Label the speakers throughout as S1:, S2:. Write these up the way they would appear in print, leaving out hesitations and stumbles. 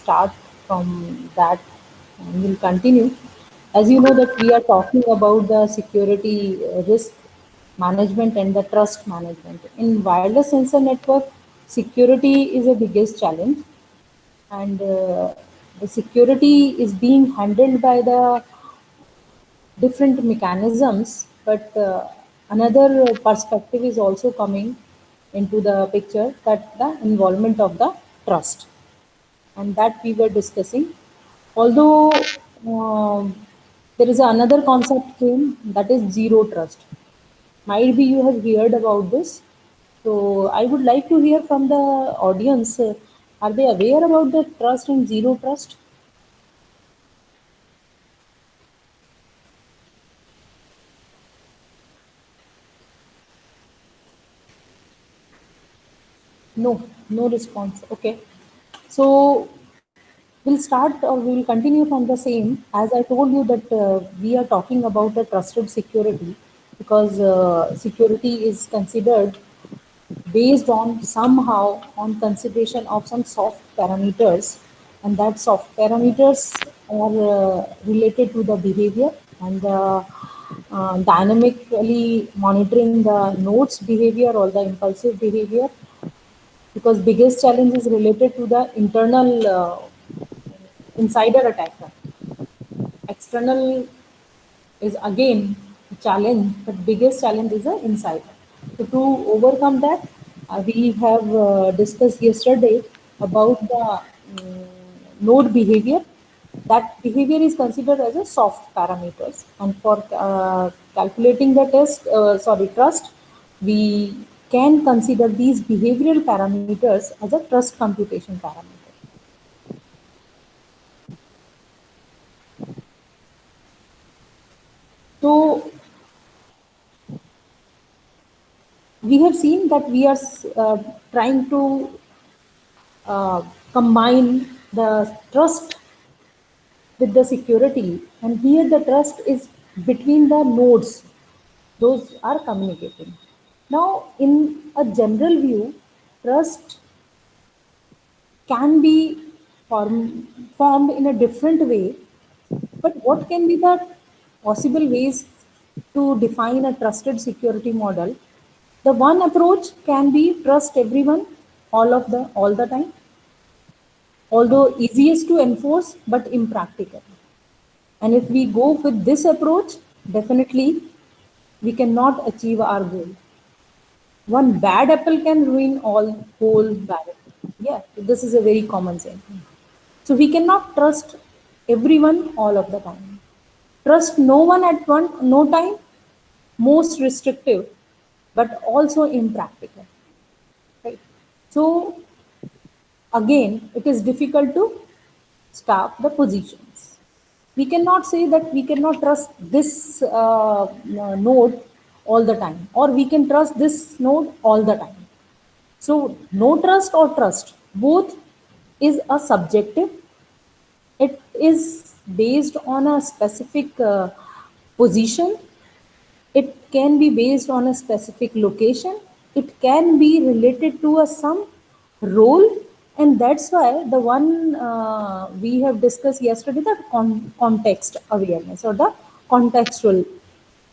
S1: start from that and we'll continue. As you know that we are talking about the security risk management and the trust management. In wireless sensor network, security is the biggest challenge, and the security is being handled by the different mechanisms, but another perspective is also coming into the picture, that the involvement of the trust, and that we were discussing. Although there is another concept came, that is zero trust. Might be you have heard about this. So I would like to hear from the audience. Are they aware about the trust and zero trust? No, no response. Okay. So we'll start or we will continue from the same. As I told you that we are talking about the trusted security, because security is considered based on somehow on consideration of some soft parameters, and that soft parameters are related to the behavior and dynamically monitoring the nodes behavior or the impulsive behavior, because biggest challenge is related to the internal insider attacker. External is again a challenge, but biggest challenge is the insider. So to overcome that, we have discussed yesterday about the node behavior. That behavior is considered as a soft parameters, and for calculating the trust, we can consider these behavioral parameters as a trust computation parameter. So we have seen that we are trying to combine the trust with the security, and here the trust is between the nodes, those are communicating. Now, in a general view, trust can be formed in a different way, but what can be the possible ways to define a trusted security model? The one approach can be trust everyone all the time, although easiest to enforce but impractical. And if we go with this approach, definitely we cannot achieve our goal. One bad apple can ruin all whole barrel. Yeah, this is a very common saying. So we cannot trust everyone all of the time. Trust no one at no time, most restrictive, but also impractical. Right? So again, it is difficult to staff the positions. We cannot say that we cannot trust this node all the time, or we can trust this node all the time. So no trust or trust, both is a subjective. It is based on a specific position. It can be based on a specific location. It can be related to a some role, and that's why the one we have discussed yesterday, the context awareness or the contextual,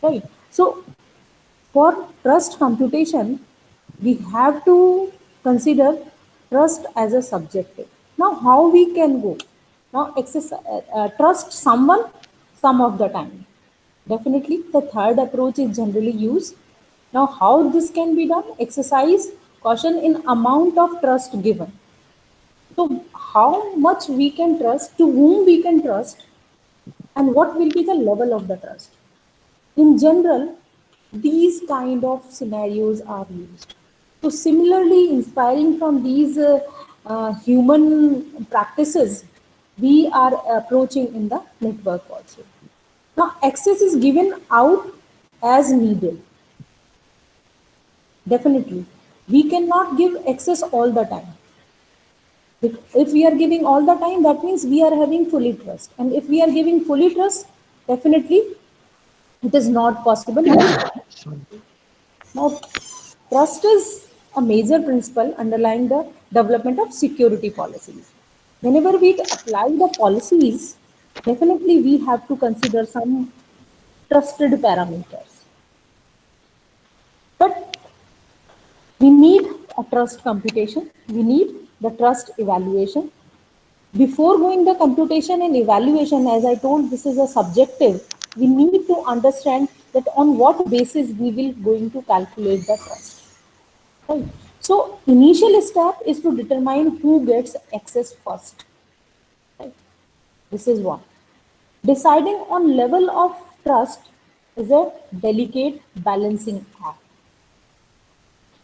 S1: right? So for trust computation, we have to consider trust as a subjective. Now, how we can go? Now, trust someone some of the time. Definitely, the third approach is generally used. Now, how this can be done? Exercise caution in amount of trust given. So, how much we can trust, to whom we can trust, and what will be the level of the trust? In general, these kind of scenarios are used. So similarly, inspiring from these human practices, we are approaching in the network also. Now, access is given out as needed. Definitely. We cannot give access all the time. If we are giving all the time, that means we are having fully trust. And if we are giving fully trust, definitely it is not possible. Now, trust is a major principle underlying the development of security policies. Whenever we apply the policies, definitely we have to consider some trusted parameters. But we need a trust computation, we need the trust evaluation. Before going the computation and evaluation, as I told, this is a subjective. We need to understand that on what basis we will going to calculate the trust. Right. So initial step is to determine who gets access first. Right. This is one. Deciding on level of trust is a delicate balancing act.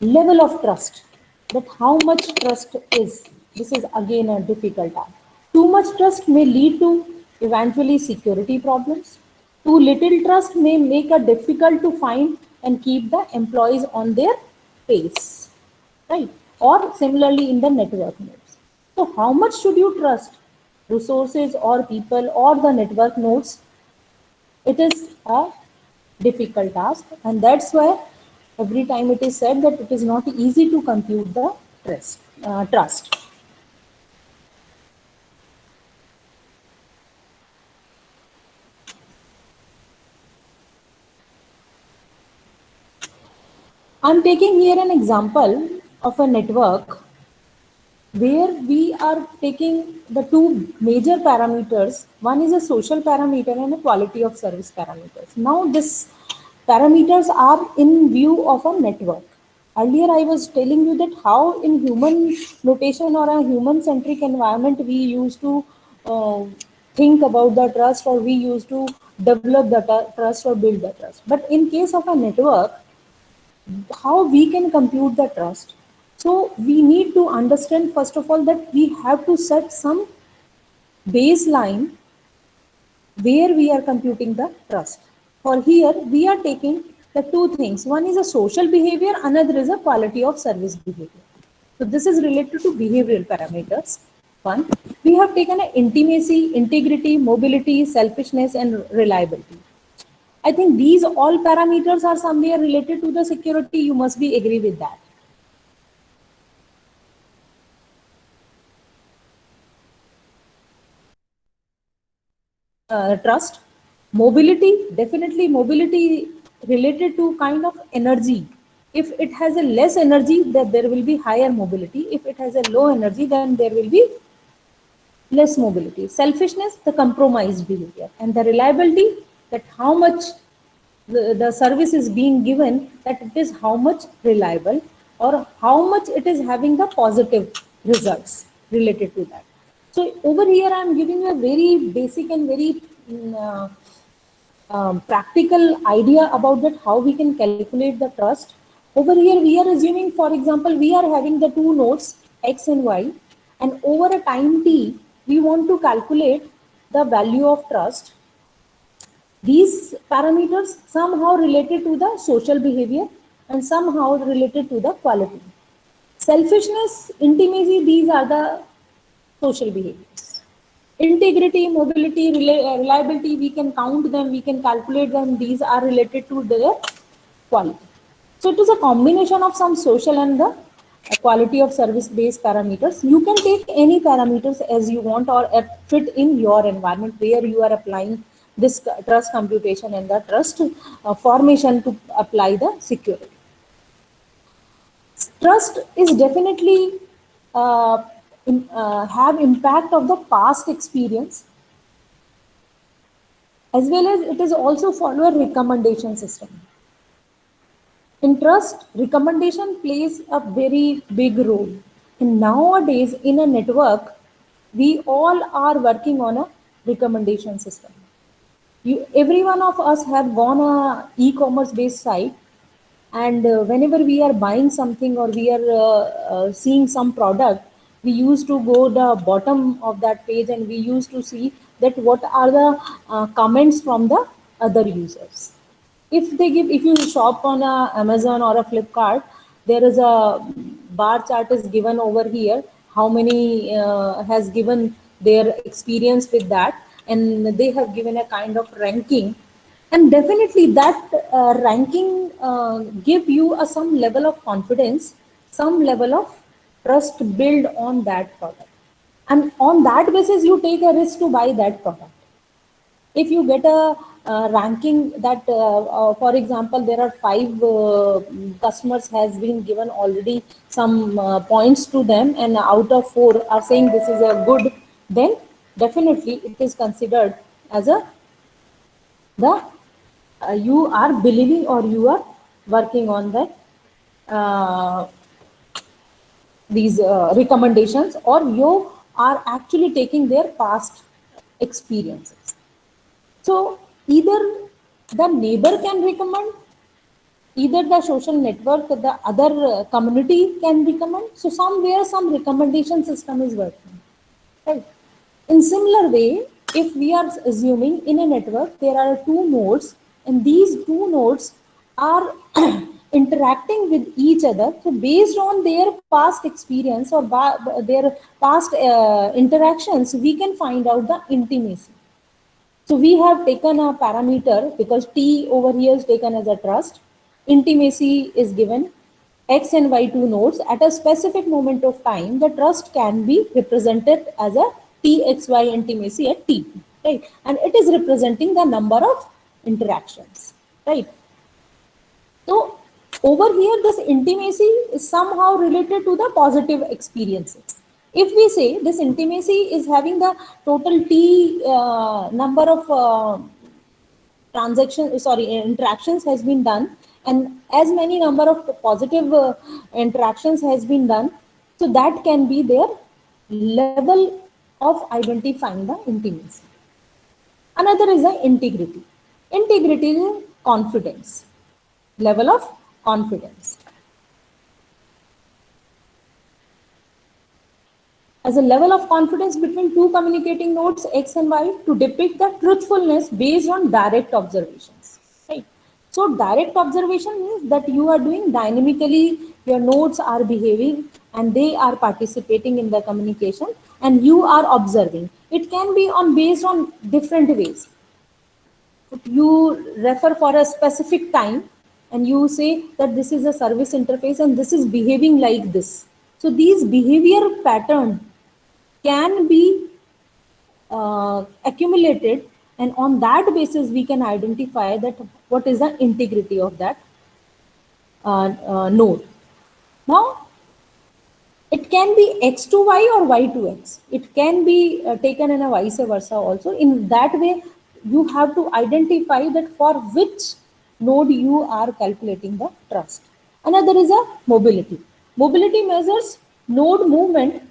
S1: Level of trust, that how much trust is, this is again a difficult act. Too much trust may lead to eventually security problems. Too little trust may make it difficult to find and keep the employees on their pace, right? Or similarly in the network nodes. So how much should you trust? Resources or people or the network nodes? It is a difficult task, and that's why every time it is said that it is not easy to compute the trust. I'm taking here an example of a network where we are taking the two major parameters. One is a social parameter and a quality of service parameters. Now, these parameters are in view of a network. Earlier, I was telling you that how in human notation or a human centric environment we used to think about the trust, or we used to develop the trust or build the trust. But in case of a network, how we can compute the trust? So we need to understand first of all that we have to set some baseline where we are computing the trust. For here, we are taking the two things. One is a social behavior, another is a quality of service behavior. So this is related to behavioral parameters. One, we have taken a intimacy, integrity, mobility, selfishness, and reliability. I think these all parameters are somewhere related to the security. You must be agree with that. Trust. Mobility, definitely mobility related to kind of energy. If it has a less energy, then there will be higher mobility. If it has a low energy, then there will be less mobility. Selfishness, the compromised behavior, and the reliability, that how much the service is being given, that it is how much reliable or how much it is having the positive results related to that. So over here, I am giving you a very basic and very practical idea about that how we can calculate the trust. Over here, we are assuming, for example, we are having the two nodes x and y, and over a time t, we want to calculate the value of trust. These parameters somehow related to the social behavior and somehow related to the quality. Selfishness, intimacy, these are the social behaviors. Integrity, mobility, reliability, we can count them, we can calculate them. These are related to their quality. So it is a combination of some social and the quality of service based parameters. You can take any parameters as you want or fit in your environment where you are applying this trust computation and the trust formation to apply the security. Trust is definitely have impact of the past experience, as well as it is also follow a recommendation system. In trust, recommendation plays a very big role. And nowadays, in a network, we all are working on a recommendation system. Every one of us have gone a e-commerce based site, and whenever we are buying something or we are seeing some product, we used to go the bottom of that page and we used to see that what are the comments from the other users. If you shop on a Amazon or a Flipkart, there is a bar chart is given over here, how many has given their experience with that, and they have given a kind of ranking, and definitely that ranking give you a some level of confidence, some level of trust build on that product. and on that basis you take a risk to buy that product. If you get a ranking that for example there are 5 customers has been given already some points to them, and out of 4 are saying this is a good, then definitely it is considered as a the you are believing or you are working on that these recommendations, or you are actually taking their past experiences. So either the neighbor can recommend, either the social network, the other community can recommend. So somewhere some recommendation system is working, right? In similar way, if we are assuming in a network there are 2 nodes, and these 2 nodes are interacting with each other, so based on their past experience or their past interactions, we can find out the intimacy. So we have taken a parameter because T over here is taken as a trust. Intimacy is given X and Y 2 nodes at a specific moment of time. The trust can be represented as a TXY intimacy at T, right? And it is representing the number of interactions, right? So over here, this intimacy is somehow related to the positive experiences. If we say this intimacy is having the total T number of interactions has been done, and as many number of positive interactions has been done, so that can be their level of identifying the intimacy. Another is the integrity. Integrity is confidence, level of confidence. As a level of confidence between 2 communicating nodes X and Y to depict the truthfulness based on direct observations. Right? So direct observation means that you are doing dynamically, your nodes are behaving and they are participating in the communication and you are observing. It can be based on different ways. You refer for a specific time and you say that this is a service interface and this is behaving like this. So these behavior pattern can be accumulated, and on that basis we can identify that what is the integrity of that node. Now it can be X to Y or Y to X. It can be taken in a vice versa also. In that way, you have to identify that for which node you are calculating the trust. Another is a mobility. Mobility measures node movement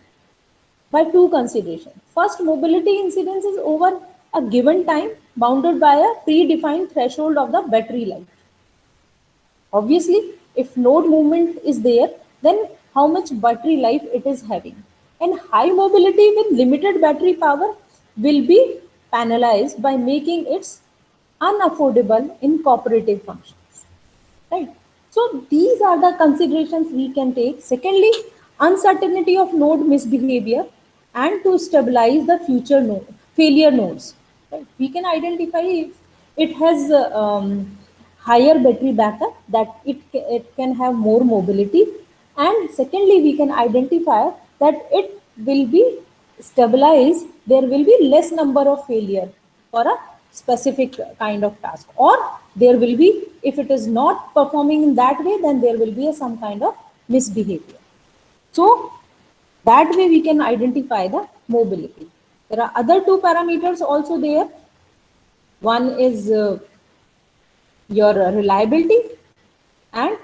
S1: by 2 considerations. First, mobility incidence is over a given time bounded by a predefined threshold of the battery life. Obviously, if node movement is there, then how much battery life it is having. And high mobility with limited battery power will be penalized by making it unaffordable in cooperative functions. Right? So these are the considerations we can take. Secondly, uncertainty of node misbehavior and to stabilize the future node, failure nodes. Right? We can identify if it has higher battery backup, that it can have more mobility, and secondly we can identify that it will be stabilized, there will be less number of failure for a specific kind of task, or there will be, if it is not performing in that way, then there will be some kind of misbehavior. So that way we can identify the mobility. There are other 2 parameters also there. One is your reliability and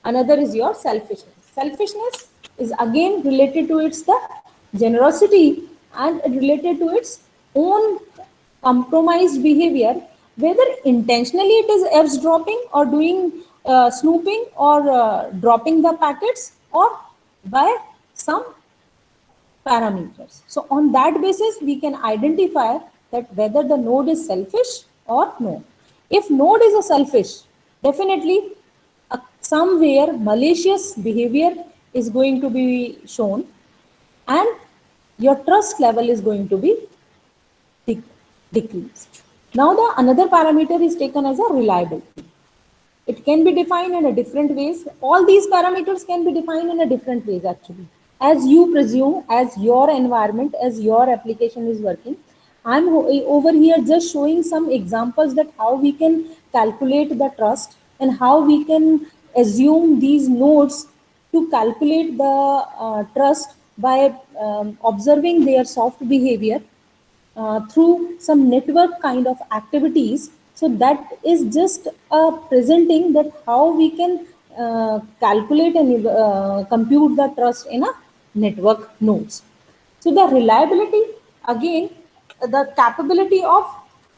S1: another is your selfishness. Selfishness is again related to its the generosity and related to its own compromised behavior, whether intentionally it is eavesdropping or doing snooping or dropping the packets, or by some parameters. So on that basis, we can identify that whether the node is selfish or no. If node is a selfish, definitely somewhere malicious behavior is going to be shown and your trust level is going to be decreased. Now the another parameter is taken as a reliability. It can be defined in a different ways. All these parameters can be defined in a different ways actually. as you presume, as your environment, as your application is working. I'm over here just showing some examples that how we can calculate the trust and how we can assume these nodes to calculate the trust by observing their soft behavior through some network kind of activities. So that is just presenting that how we can calculate and compute the trust in a network nodes. So the reliability, again, the capability of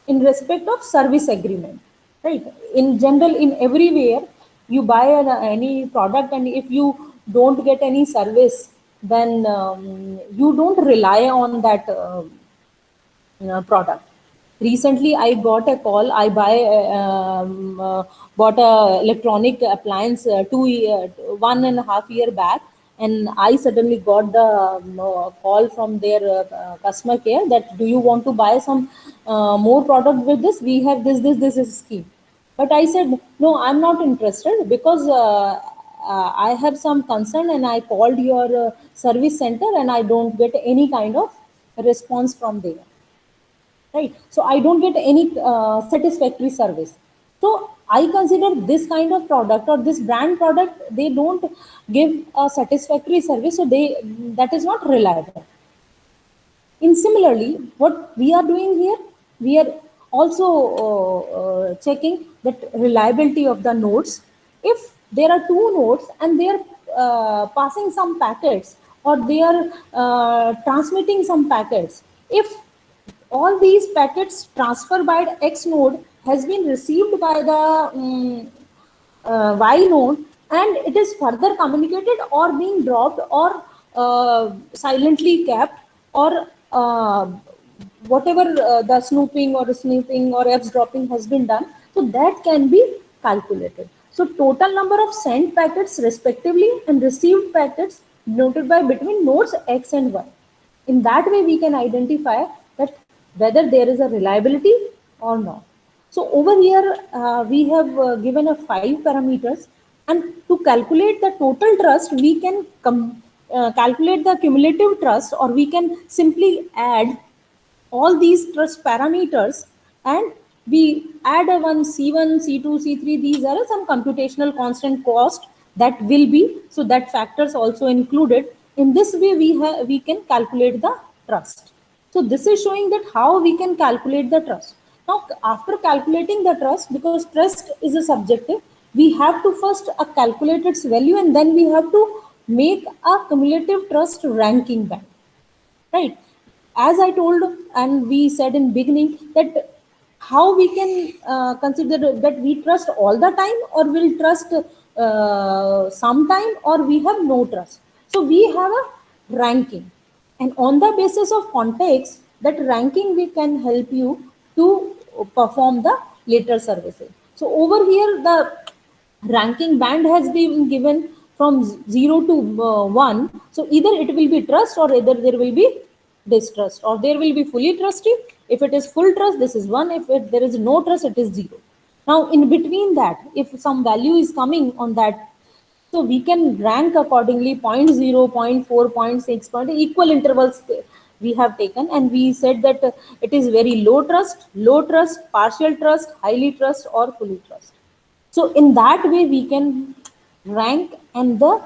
S1: in respect of service agreement, right? In general, in everywhere you buy any product, and if you don't get any service, then you don't rely on that product. Recently, I got a call. I bought a electronic appliance 1.5 year back, and I suddenly got the call from their customer care that do you want to buy some more product with this? We have this is scheme. But I said no, I'm not interested because I have some concern, and I called your service center, and I don't get any kind of response from there, right? So I don't get any satisfactory service. So I consider this kind of product or this brand product, they don't give a satisfactory service, so they, that is not reliable. In similarly, what we are doing here, we are also checking that reliability of the nodes. If there are two nodes and they are passing some packets, or they are transmitting some packets, if all these packets transferred by the X node has been received by the Y node, and it is further communicated or being dropped or silently kept, or whatever the snooping or sniffing or eavesdropping has been done, so that can be calculated. So total number of sent packets respectively and received packets noted by between nodes X and Y. In that way, we can identify that whether there is a reliability or not. So over here, we have given a 5 parameters, and to calculate the total trust, we can calculate the cumulative trust, or we can simply add all these trust parameters, and we add a one C1, C2, C3. These are some computational constant cost that will be, so that factors also included. In this way, we can calculate the trust. So this is showing that how we can calculate the trust. Now, after calculating the trust, because trust is a subjective, we have to first calculate its value, and then we have to make a cumulative trust ranking band, right? As I told, and we said in beginning, that how we can consider that we trust all the time, or will trust sometime, or we have no trust. So we have a ranking, and on the basis of context, that ranking we can help you to perform the later services. So over here, the ranking band has been given from 0 to 1. So either it will be trust, or either there will be distrust, or there will be fully trusty. If it is full trust, this is 1. If there is no trust, it is 0. Now in between that, if some value is coming on that, so we can rank accordingly. 0, 0.0, 0.4, 0.6 point equal intervals we have taken, and we said that it is very low trust, partial trust, highly trust, or fully trust. So in that way, we can rank, and the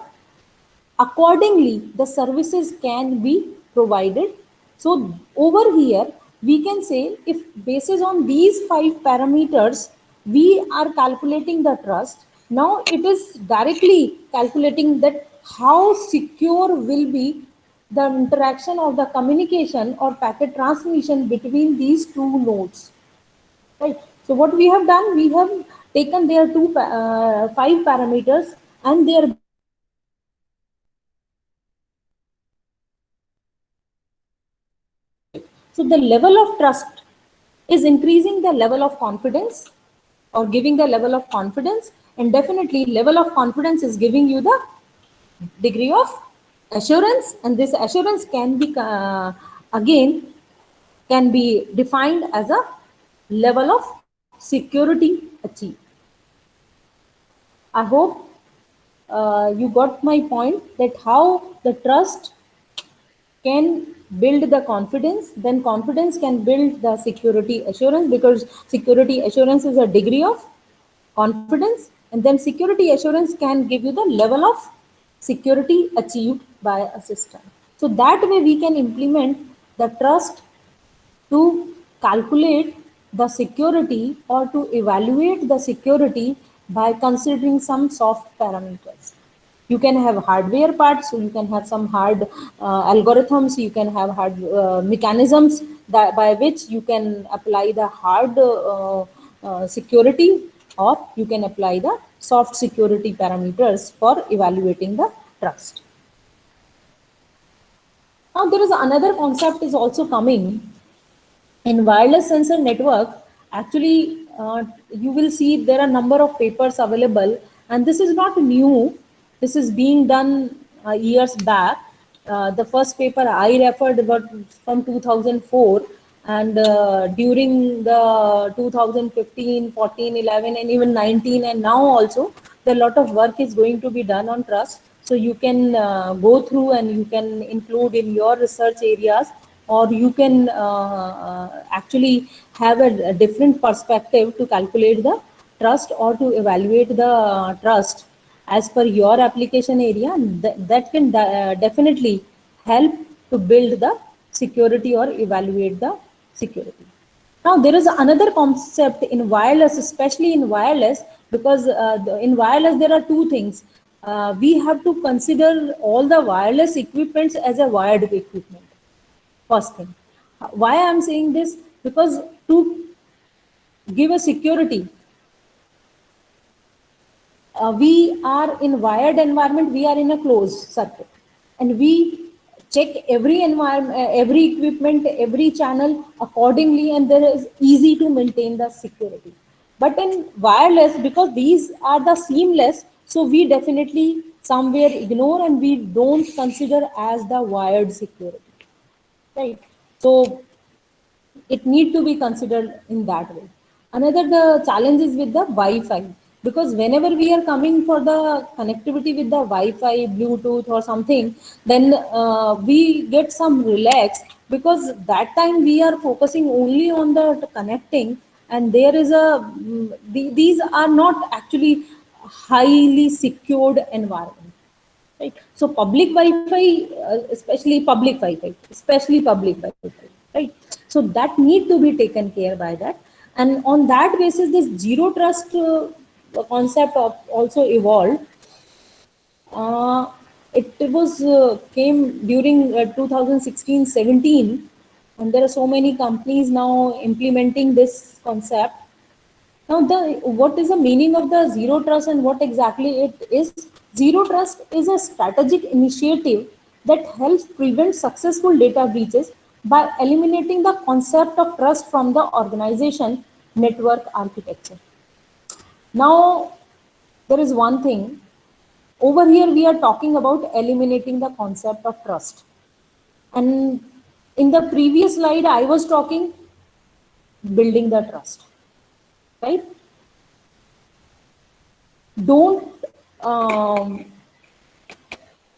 S1: accordingly the services can be provided. So over here, we can say if basis on these 5 parameters, we are calculating the trust. Now it is directly calculating that how secure will be the interaction of the communication or packet transmission between these two nodes. Right. So what we have done, we have taken their 5 parameters, and their so the level of trust is increasing the level of confidence, or giving the level of confidence, and definitely level of confidence is giving you the degree of assurance, and this assurance can be again can be defined as a level of security achieved. I hope you got my point, that how the trust can build the confidence, then confidence can build the security assurance, because security assurance is a degree of confidence, and then security assurance can give you the level of security achieved by a system. So that way we can implement the trust to calculate the security or to evaluate the security by considering some soft parameters. You can have hardware parts, so you can have some hard algorithms, you can have hard mechanisms that by which you can apply the hard security, or you can apply the soft security parameters for evaluating the trust. Now there is another concept is also coming in wireless sensor network. Actually, you will see there are number of papers available, and this is not new. This is being done years back. The first paper I referred was from 2004, and during the 2015, 14, 11, and even 19, and now also, a lot of work is going to be done on trust. So you can go through and you can include in your research areas, or you can actually have a different perspective to calculate the trust or to evaluate the trust as per your application area. And that can definitely help to build the security or evaluate the security. Now, there is another concept in wireless, especially in wireless, because in wireless there are two things. We have to consider all the wireless equipments as a wired equipment. First thing. Why I am saying this? Because to give a security, we are in wired environment, we are in a closed circuit, and we check every environment, every equipment, every channel accordingly, and there is easy to maintain the security. But in wireless, because these are the seamless, so we definitely somewhere ignore and we don't consider as the wired security, right? So it need to be considered in that way. Another the challenge is with the Wi-Fi, because whenever we are coming for the connectivity with the Wi-Fi, Bluetooth or something, then we get some relax, because that time we are focusing only on the connecting, and there is a these are not actually highly secured environment. Right. So public Wi-Fi, especially public Wi-Fi, right? So that need to be taken care by that. And on that basis, this zero trust concept of also evolved. Uh, it was came during 2016-17, and there are so many companies now implementing this concept. Now, what is the meaning of the zero trust and what exactly it is? Zero trust is a strategic initiative that helps prevent successful data breaches by eliminating the concept of trust from the organization network architecture. Now, there is one thing. Over here, we are talking about eliminating the concept of trust. And in the previous slide, I was talking building the trust, right? Don't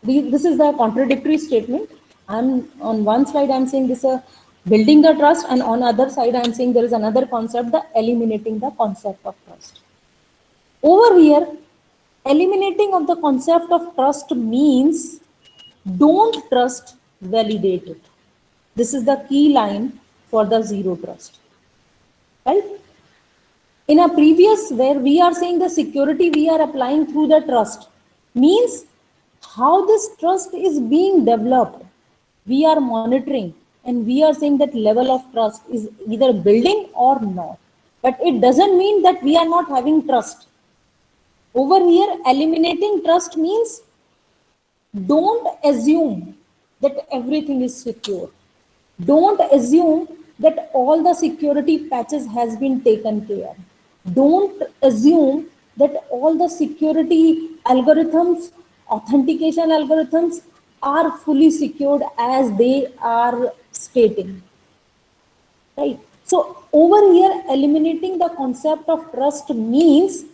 S1: this is the contradictory statement. I'm on one slide I'm saying this building the trust, and on other side I'm saying there is another concept, the eliminating the concept of trust. Over here, eliminating of the concept of trust means don't trust, validate it. This is the key line for the zero trust, right? In a previous, where we are saying the security we are applying through the trust means how this trust is being developed. We are monitoring and we are saying that level of trust is either building or not. But it doesn't mean that we are not having trust. Over here, eliminating trust means don't assume that everything is secure. Don't assume that all the security patches has been taken care. Don't assume that all the security algorithms, authentication algorithms are fully secured as they are stating. Right. So over here, eliminating the concept of trust means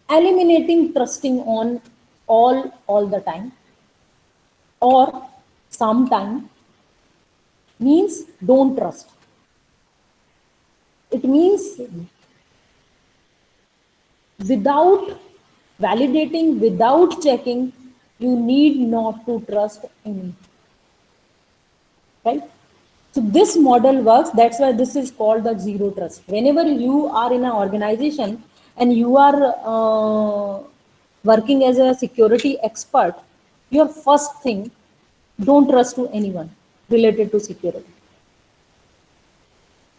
S1: eliminating trusting on all the time, or sometime means don't trust. It means without validating, without checking, you need not to trust anything, right? So this model works. That's why this is called the zero trust. Whenever you are in an organization and you are working as a security expert, your first thing, don't trust to anyone related to security.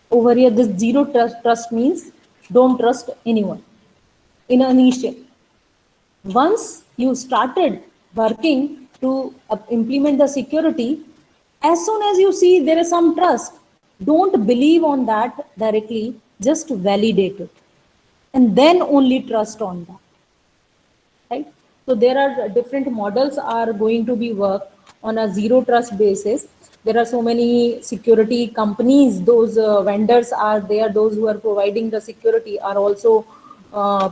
S1: Over here, this zero trust means don't trust anyone in an initial. Once you started working to implement the security, as soon as you see there is some trust, don't believe on that directly, just validate it. And then only trust on that. Right? So there are different models are going to be worked on a zero trust basis. There are so many security companies, those vendors are there, those who are providing the security are also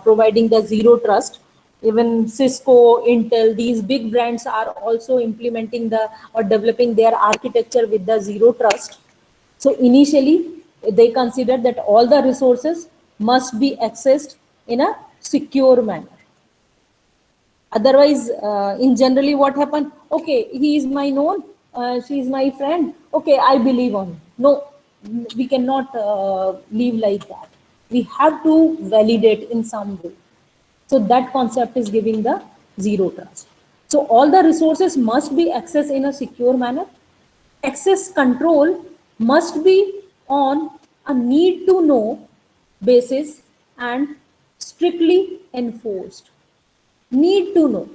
S1: providing the zero trust. Even Cisco, Intel, these big brands are also implementing the or developing their architecture with the zero trust. So initially, they consider that all the resources must be accessed in a secure manner. Otherwise, in generally what happened, okay, he is my known, she is my friend, okay, I believe on him. No, we cannot live like that. We have to validate in some way. So that concept is giving the zero trust. So all the resources must be accessed in a secure manner. Access control must be on a need to know basis and strictly enforced. Need to know.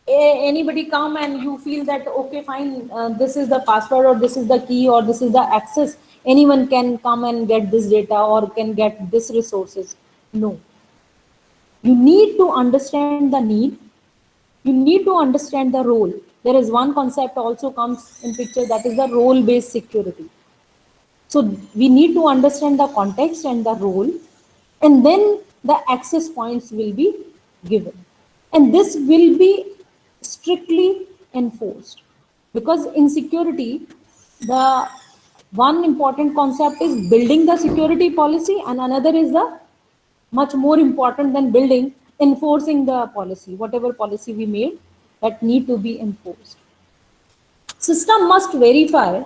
S1: Anybody come and you feel that, okay, fine, this is the password or this is the key or this is the access, anyone can come and get this data or can get this resources. No. You need to understand the need. You need to understand the role. There is one concept also comes in picture, that is the role-based security. So we need to understand the context and the role, and then the access points will be given. And this will be strictly enforced. Because in security, the one important concept is building the security policy, and another is the much more important than building, enforcing the policy. Whatever policy we made, that need to be enforced. System must verify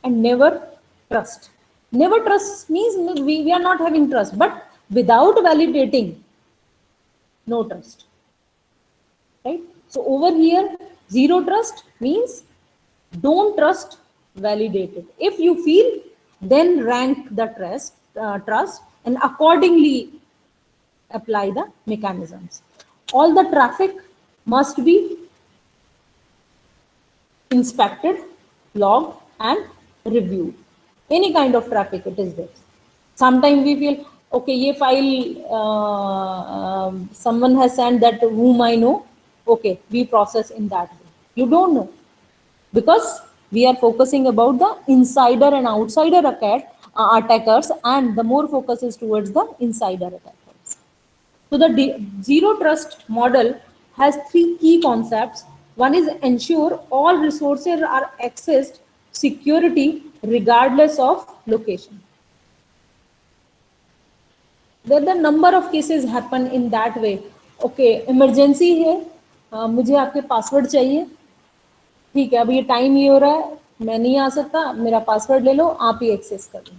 S1: and never trust. Never trust means we are not having trust, but without validating, no trust. Right? So over here, zero trust means don't trust, validate it. If you feel, then rank the trust and accordingly apply the mechanisms. All the traffic must be inspected, logged, and reviewed. Any kind of traffic it is there. Sometimes we feel, okay, ye file someone has sent that whom I know, okay, we process in that way. You don't know, because we are focusing about the insider and outsider attackers, and the more focus is towards the insider attackers. So the zero trust model has three key concepts. One is ensure all resources are accessed security regardless of location. There the number of cases happen in that way. Okay, emergency है, मुझे आपके password चाहिए, ठीक है, अब ये time ये हो रहा है, मैं नहीं आ सकता, मेरा पासवर्ड ले लो, आप ही एक्सेस कर लो.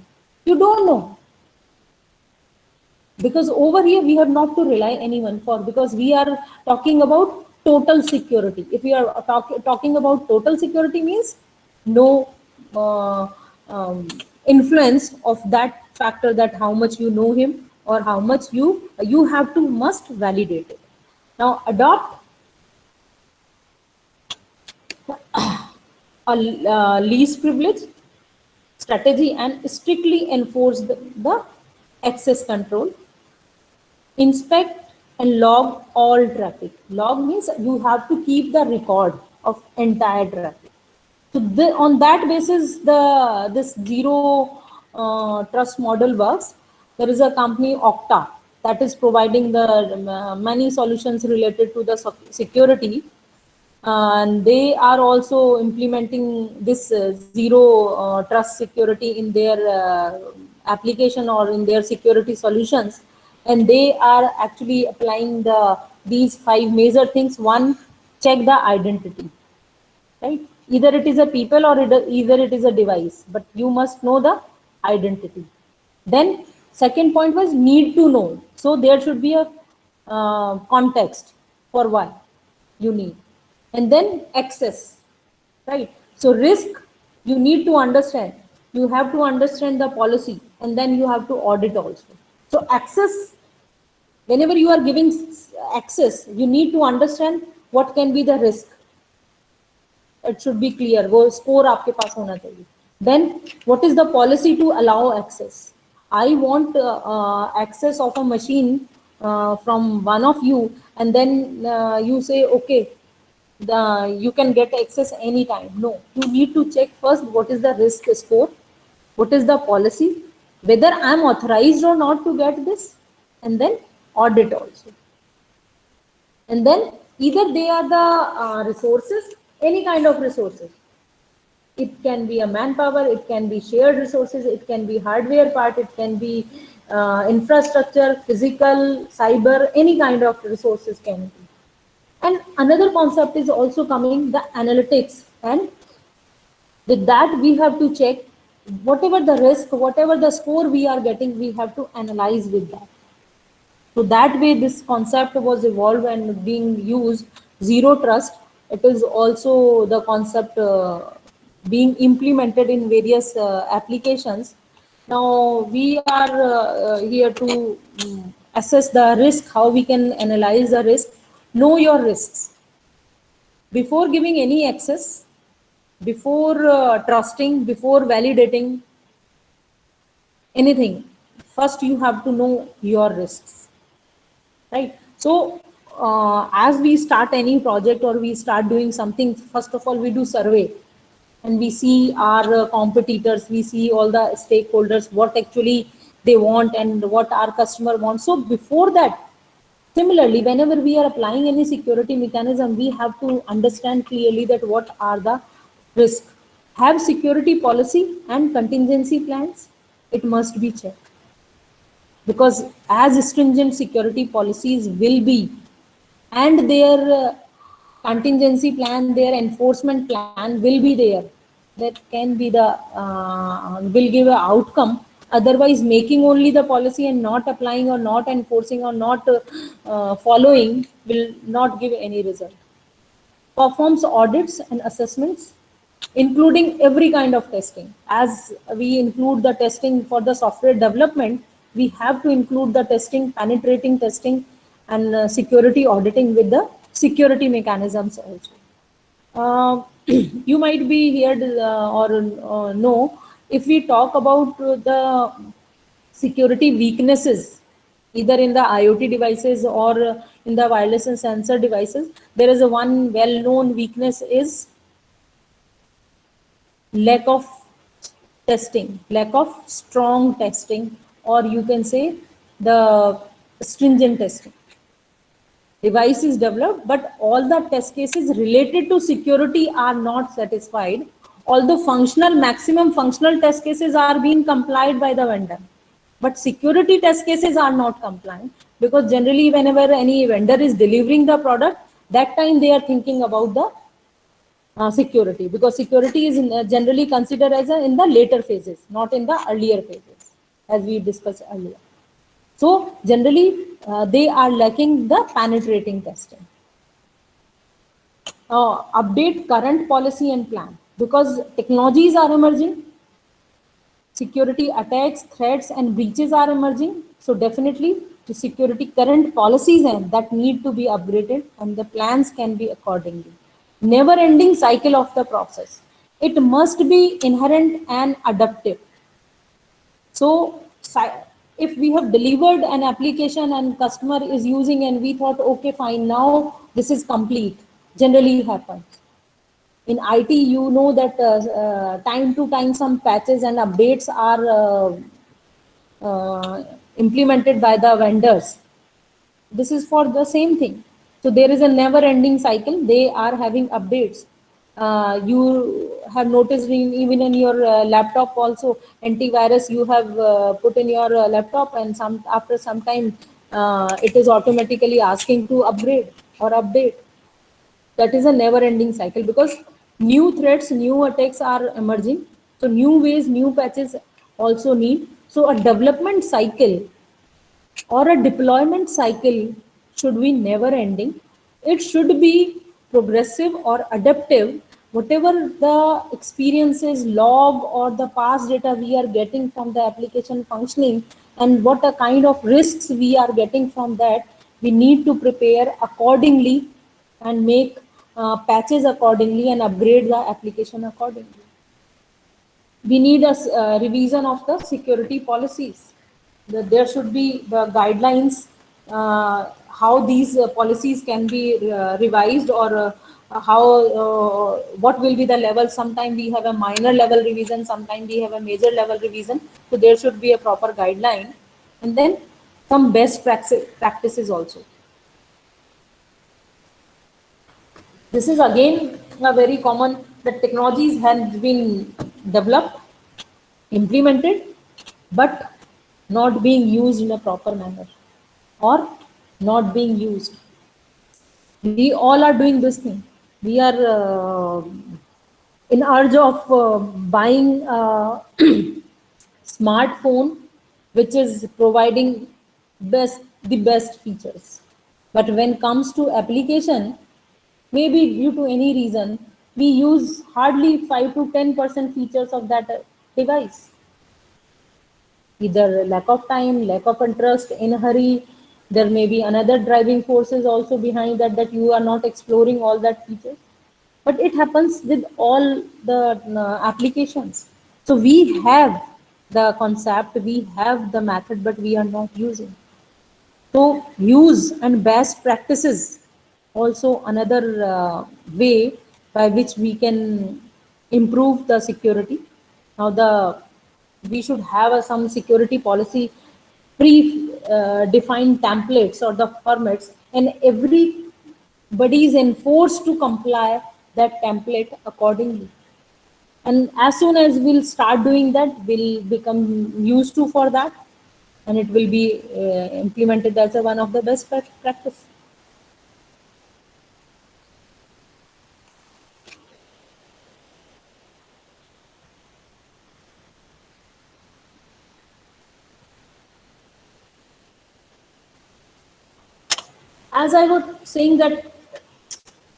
S1: You don't know. Because over here we have not to rely anyone for, because we are talking about total security. If we are talking about total security means no influence of that factor, that how much you know him or how much you have to must validate it. Now adopt a least privilege strategy and strictly enforce the access control. Inspect and log all traffic. Log means you have to keep the record of entire traffic. So on that basis, this zero trust model works. There is a company Okta. that is providing the many solutions related to the security, and they are also implementing this zero trust security in their application or in their security solutions, and they are actually applying these 5 major things. One, check the identity, right? Either it is a people or either it is a device, but you must know the identity. Then second point was need to know. So there should be a context for why you need. And then access, right? So risk, you need to understand. You have to understand the policy, and then you have to audit also. So access, whenever you are giving access, you need to understand what can be the risk. It should be clear, वो score आपके पास होना चाहिए. Then what is the policy to allow access? I want access of a machine from one of you, and then you say okay, you can get access anytime. No, you need to check first what is the risk score, what is the policy, whether I am authorized or not to get this, and then audit also. And then either they are the resources, any kind of resources. It can be a manpower, it can be shared resources, it can be hardware part, it can be infrastructure, physical, cyber, any kind of resources can be. And another concept is also coming, the analytics. And with that, we have to check whatever the risk, whatever the score we are getting, we have to analyze with that. So that way this concept was evolved and being used, zero trust. It is also the concept being implemented in various applications. Now we are here to assess the risk, how we can analyze the risk. Know your risks. Before giving any access, before trusting, before validating anything, first you have to know your risks. Right. So as we start any project or we start doing something, first of all, we do survey and we see our competitors, we see all the stakeholders, what actually they want and what our customer wants. So before that, similarly, whenever we are applying any security mechanism, we have to understand clearly that what are the risks. Have security policy and contingency plans. It must be checked. Because as stringent security policies will be, and their contingency plan, their enforcement plan will be there, that can be the will give an outcome. Otherwise, making only the policy and not applying or not enforcing or not following will not give any result. Performs audits and assessments, including every kind of testing. As we include the testing for the software development, we have to include the testing, penetrating testing, and security auditing with the security mechanisms also. You might be here or know, if we talk about the security weaknesses, either in the IoT devices or in the wireless and sensor devices, there is a one well-known weakness is lack of testing, lack of strong testing, or you can say the stringent testing. Device is developed, but all the test cases related to security are not satisfied, although maximum functional test cases are being complied by the vendor. But security test cases are not compliant, because generally whenever any vendor is delivering the product, that time they are thinking about the security, because security is generally considered as in the later phases, not in the earlier phases, as we discussed earlier. So generally they are lacking the penetrating testing. Update current policy and plan, because technologies are emerging, security attacks, threats, and breaches are emerging. So definitely the security current policies and that need to be upgraded, and the plans can be accordingly. Never ending cycle of the process. It must be inherent and adaptive. So if we have delivered an application and customer is using and we thought, okay, fine, now this is complete, generally happens. In IT, you know that time to time some patches and updates are implemented by the vendors. This is for the same thing. So there is a never ending cycle. They are having updates. You have noticed even in your laptop also, antivirus you have put in your laptop, and after some time it is automatically asking to upgrade or update. That is a never ending cycle, because new threats, new attacks are emerging. So new ways, new patches also need. So a development cycle or a deployment cycle should be never ending. It should be progressive or adaptive. Whatever the experiences, log, or the past data we are getting from the application functioning, and what a kind of risks we are getting from that, we need to prepare accordingly and make patches accordingly and upgrade the application accordingly. We need a revision of the security policies. There should be the guidelines, how these policies can be revised, or how what will be the level. Sometimes we have a minor level revision, sometimes we have a major level revision. So there should be a proper guideline, and then some best practices also. This is again a very common, that technologies have been developed, implemented, but not being used in a proper manner, or not being used. We all are doing this thing. We are in urge of buying a smartphone which is providing the best features. But when it comes to application, maybe due to any reason, we use hardly 5 to 10% features of that device. Either lack of time, lack of interest, in a hurry. There may be another driving forces also behind that, that you are not exploring all that features. But it happens with all the applications. So we have the concept, we have the method, but we are not using. So use and best practices also another way by which we can improve the security. Now we should have some security policy, pre-defined templates or the formats, and everybody is enforced to comply that template accordingly. And as soon as we'll start doing that, we'll become used to for that, and it will be implemented as one of the best practice. As I was saying that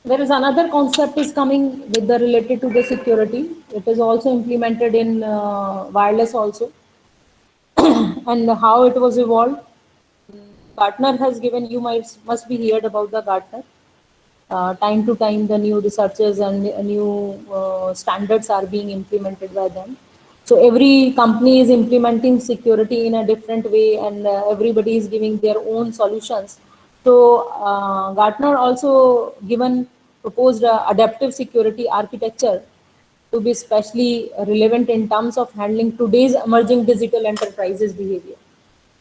S1: there is another concept is coming with the related to the security. It is also implemented in wireless also, and how it was evolved. Gartner has given, you must be heard about the Gartner. Time to time, the new researches and new standards are being implemented by them. So every company is implementing security in a different way, and everybody is giving their own solutions. So Gartner also proposed adaptive security architecture to be especially relevant in terms of handling today's emerging digital enterprises behavior,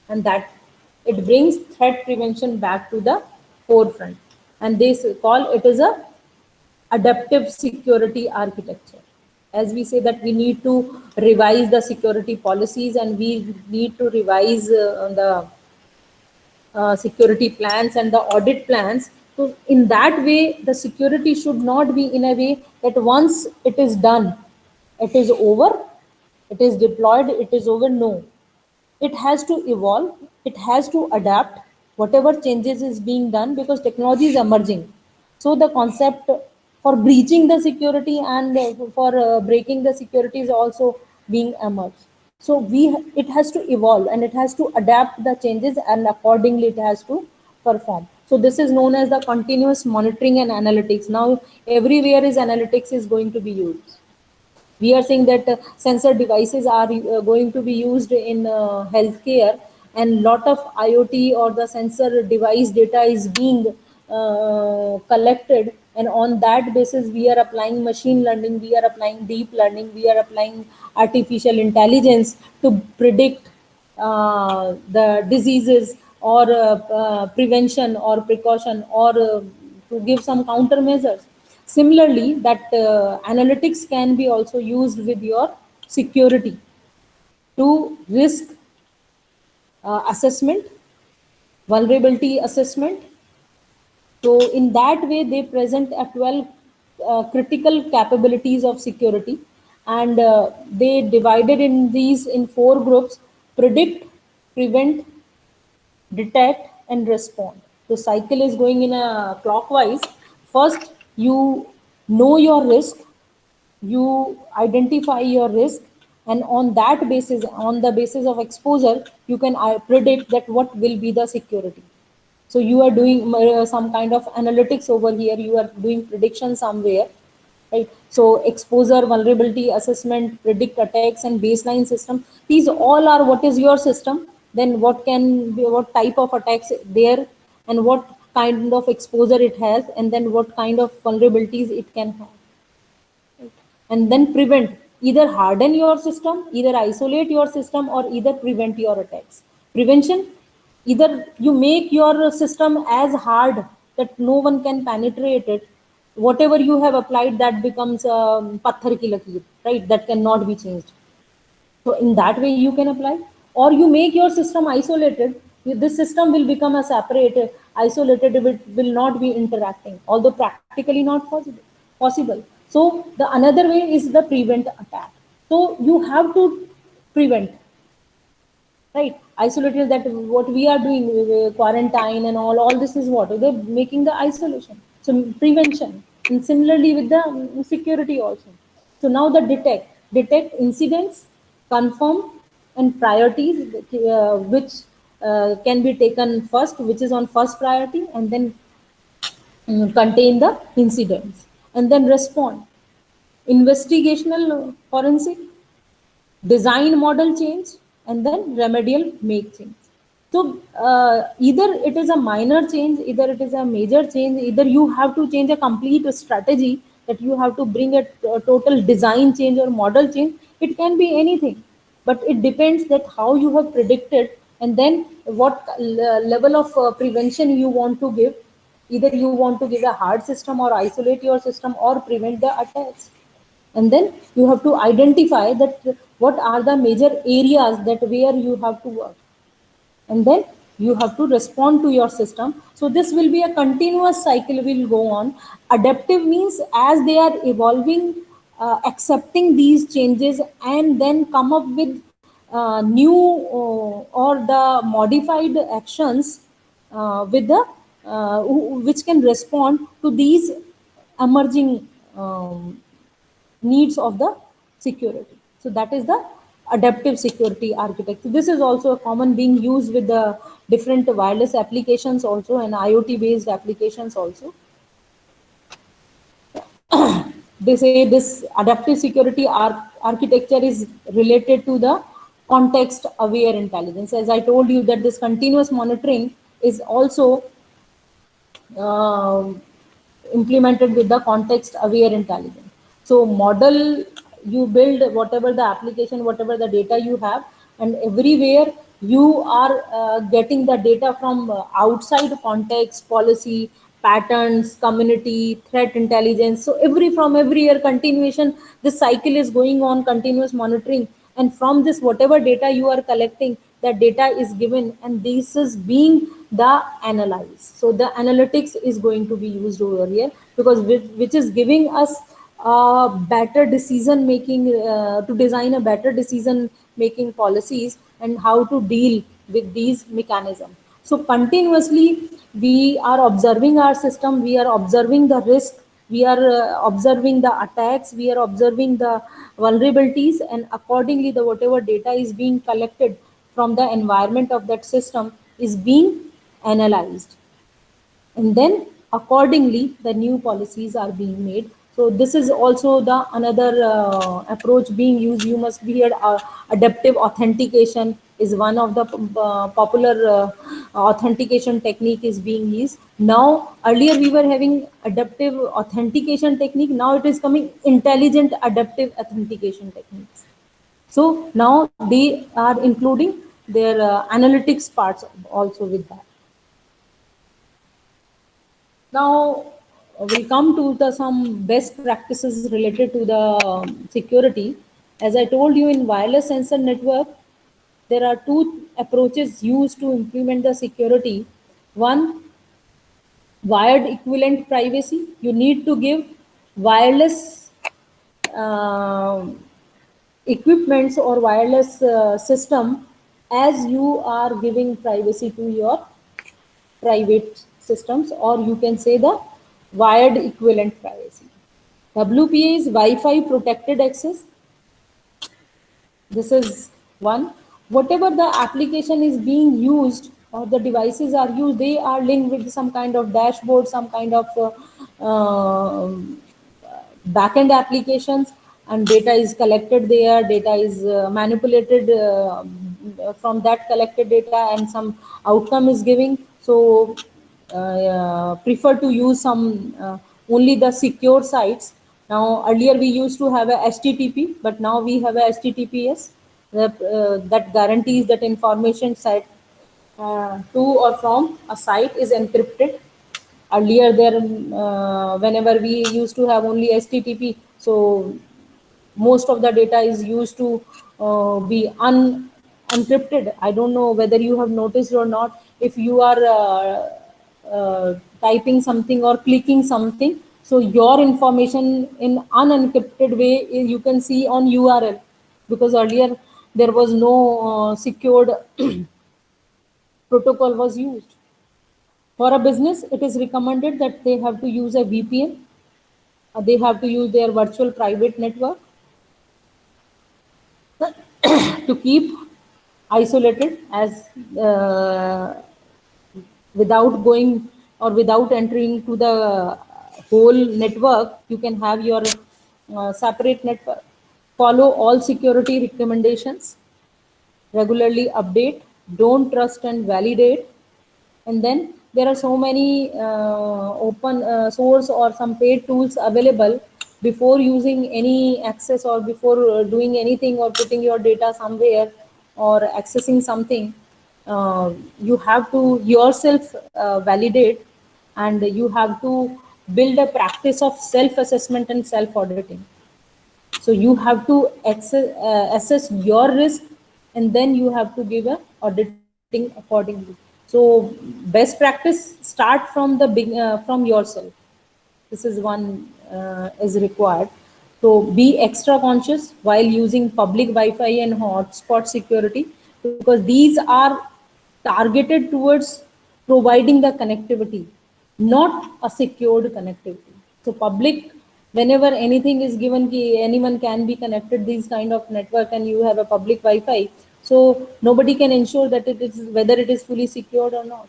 S1: and that it brings threat prevention back to the forefront. And they call it as a adaptive security architecture. As we say that we need to revise the security policies, and we need to revise the security plans and the audit plans. So in that way, the security should not be in a way that once it is done, it is over, it is deployed, it is over. No, it has to evolve, it has to adapt whatever changes is being done, because technology is emerging. So the concept for breaching the security and for breaking the security is also being emerged. So it has to evolve and it has to adapt the changes, and accordingly it has to perform. So this is known as the continuous monitoring and analytics. Now everywhere is analytics is going to be used. We are saying that sensor devices are going to be used in healthcare, and lot of IoT or the sensor device data is being collected, and on that basis we are applying machine learning, we are applying deep learning, we are applying artificial intelligence to predict the diseases, or prevention or precaution, or to give some countermeasures. Similarly, that analytics can be also used with your security to risk assessment, vulnerability assessment. So in that way, they present a 12 critical capabilities of security, and they divided in these in 4 groups: predict, prevent, detect, and respond. The cycle is going in a clockwise. First, you know your risk, you identify your risk, and on that basis, on the basis of exposure, you can predict that what will be the security. So you are doing some kind of analytics over here, you are doing prediction somewhere, right? So exposure, vulnerability assessment, predict attacks, and baseline system, these all are what is your system, then what can be, what type of attacks there, and what kind of exposure it has, and then what kind of vulnerabilities it can have. And then prevent, either harden your system, either isolate your system, or either prevent your attacks. Prevention, either you make your system as hard that no one can penetrate it, whatever you have applied that becomes patthar ki lakeer, right, that cannot be changed. So in that way you can apply, or you make your system isolated. This system will become a separate, isolated. It will not be interacting, although practically not possible. Possible. So the another way is the prevent attack. So you have to prevent, right? Isolated, that what we are doing, quarantine and all this is what they're making the isolation. So prevention, and similarly with the security also. So now the detect incidents, confirm, and priorities, which can be taken first, which is on first priority, and then contain the incidents, and then respond. Investigational forensic, design model change, and then remedial make change. So either it is a minor change, either it is a major change, either you have to change a complete strategy, that you have to bring a total design change or model change. It can be anything, but it depends that how you have predicted, and then what level of prevention you want to give. Either you want to give a hard system, or isolate your system, or prevent the attacks. And then you have to identify that what are the major areas that where you have to work, and then you have to respond to your system. So this will be a continuous cycle will go on. Adaptive means as they are evolving, accepting these changes, and then come up with new or the modified actions with the which can respond to these emerging needs of the security. So that is the adaptive security architecture. This is also a common being used with the different wireless applications also, and IoT based applications also. They say this adaptive security architecture is related to the context aware intelligence. As I told you that this continuous monitoring is also uh, implemented with the context aware intelligence. So model, you build whatever the application, whatever the data you have, and everywhere you are getting the data from outside context, policy, patterns, community, threat intelligence. So from every year continuation, this cycle is going on, continuous monitoring. And from this, whatever data you are collecting, that data is given, and this is being the analyzed. So the analytics is going to be used over here, because which is giving us better decision making, to design a better decision making policies, and how to deal with these mechanisms. So continuously we are observing our system, we are observing the risk, we are observing the attacks, we are observing the vulnerabilities, and accordingly the whatever data is being collected from the environment of that system is being analyzed, and then accordingly the new policies are being made. So this is also the another approach being used. You must be heard adaptive authentication is one of the popular authentication technique is being used now. Earlier we were having adaptive authentication technique, now it is coming intelligent adaptive authentication techniques. So now they are including their analytics parts also with that. Now we'll come to the some best practices related to the security. As I told you, in wireless sensor network, there are two approaches used to implement the security. One, wired equivalent privacy. You need to give wireless uh, equipments or wireless system as you are giving privacy to your private systems, or you can say the wired equivalent privacy. WPA is Wi-Fi protected access. This is one. Whatever the application is being used or the devices are used, they are linked with some kind of dashboard, some kind of backend applications, and data is collected there, data is manipulated from that collected data, and some outcome is giving. So prefer to use some only the secure sites. Now earlier we used to have a HTTP, but now we have a HTTPS that guarantees that information site to or from a site is encrypted. Earlier there, whenever we used to have only HTTP, so most of the data is used to be unencrypted. I don't know whether you have noticed or not. If you are typing something or clicking something, so your information in unencrypted way you can see on URL, because earlier there was no secured protocol was used. For a business, it is recommended that they have to use a VPN. They have to use their virtual private network to keep isolated, as without going or without entering to the whole network. You can have your separate network. Follow all security recommendations. Regularly update. Don't trust and validate. And then there are so many open source or some paid tools available. Before using any access or before doing anything or putting your data somewhere or accessing something, you have to yourself validate, and you have to build a practice of self assessment and self auditing. So you have to assess your risk, and then you have to give a auditing accordingly. So best practice start from the from yourself. This is one is required. So be extra conscious while using public Wi-Fi and hotspot security, because these are targeted towards providing the connectivity, not a secured connectivity. So public, whenever anything is given, anyone can be connected these kind of network, and you have a public Wi-Fi, so nobody can ensure that it is whether it is fully secured or not.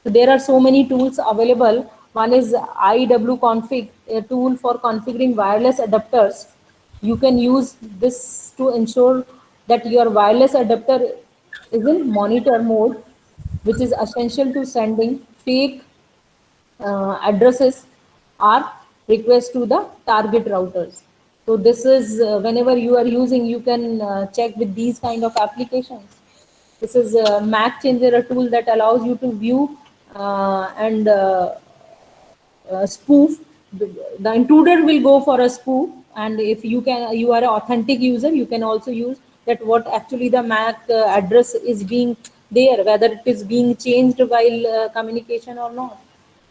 S1: So there are so many tools available. One is IWConfig, a tool for configuring wireless adapters. You can use this to ensure that your wireless adapter is in monitor mode, which is essential to sending fake addresses or requests to the target routers. So this is whenever you are using, you can check with these kind of applications. This is Mac Changer, a tool that allows you to view and spoof. The intruder will go for a spoof, and if you are an authentic user, you can also use that what actually the Mac address is being there, whether it is being changed while communication or not.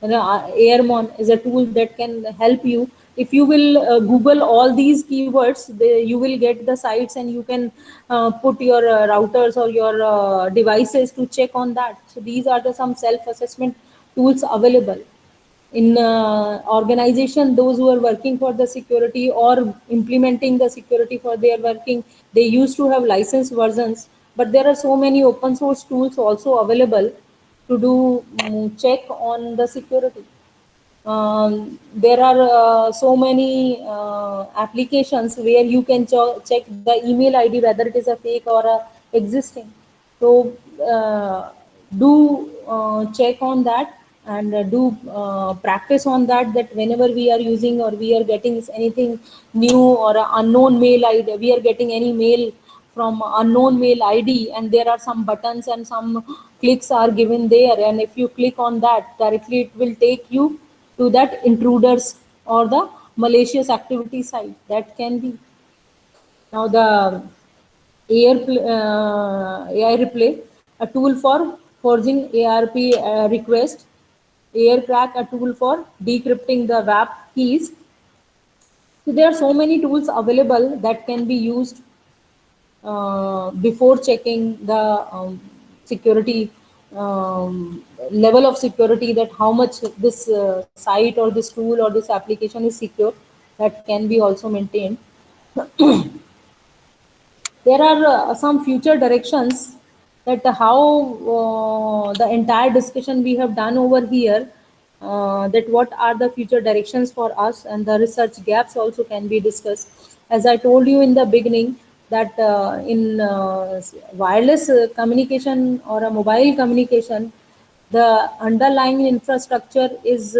S1: And Airmon is a tool that can help you. If you will Google all these keywords, you will get the sites, and you can put your routers or your devices to check on that. So these are the some self-assessment tools available. In organization, those who are working for the security or implementing the security for their working, they used to have licensed versions, but there are so many open source tools also available to do check on the security. There are so many applications where you can check the email ID whether it is a fake or a existing. So do check on that, and do practice on that, that whenever we are using or we are getting anything new or a unknown mail ID, we are getting any mail from unknown mail ID, and there are some buttons and some clicks are given there, and if you click on that directly, it will take you to that intruders or the malicious activity site. That can be. Now the AI replay, a tool for forging ARP request. AirCrack, a tool for decrypting the WAP keys. So there are so many tools available that can be used before checking the security level of security, that how much this site or this tool or this application is secure. That can be also maintained. There are some future directions, that how the entire discussion we have done over here, that what are the future directions for us, and the research gaps also can be discussed. As I told you in the beginning, that in wireless communication or a mobile communication, the underlying infrastructure is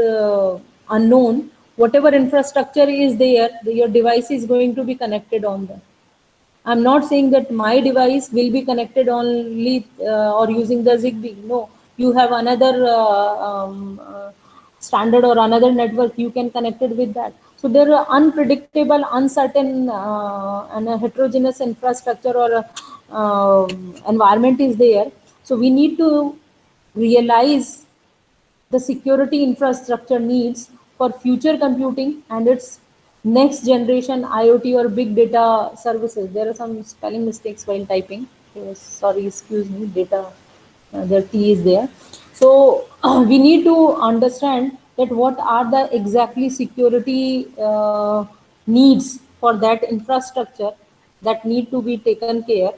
S1: unknown. Whatever infrastructure is there, your device is going to be connected on that. I'm not saying that my device will be connected only or using the Zigbee. No, you have another standard or another network, you can connect it with that. So there are unpredictable, uncertain, and a heterogeneous infrastructure or environment is there. So we need to realize the security infrastructure needs for future computing and its next generation IoT or big data services. There are some spelling mistakes while typing. Sorry, excuse me, data, the T is there. So we need to understand that what are the exactly security needs for that infrastructure that need to be taken care.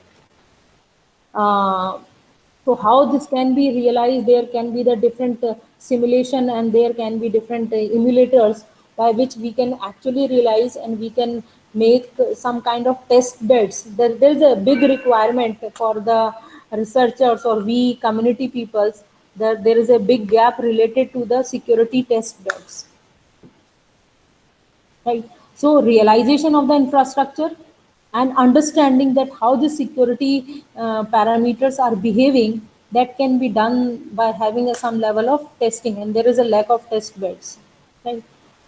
S1: uh, so how this can be realized? There can be the different simulation, and there can be different emulators by which we can actually realize, and we can make some kind of test beds. There is a big requirement for the researchers or we community peoples, that there is a big gap related to the security test beds. Right. So realization of the infrastructure and understanding that how the security parameters are behaving, that can be done by having some level of testing, and there is a lack of test beds. Right.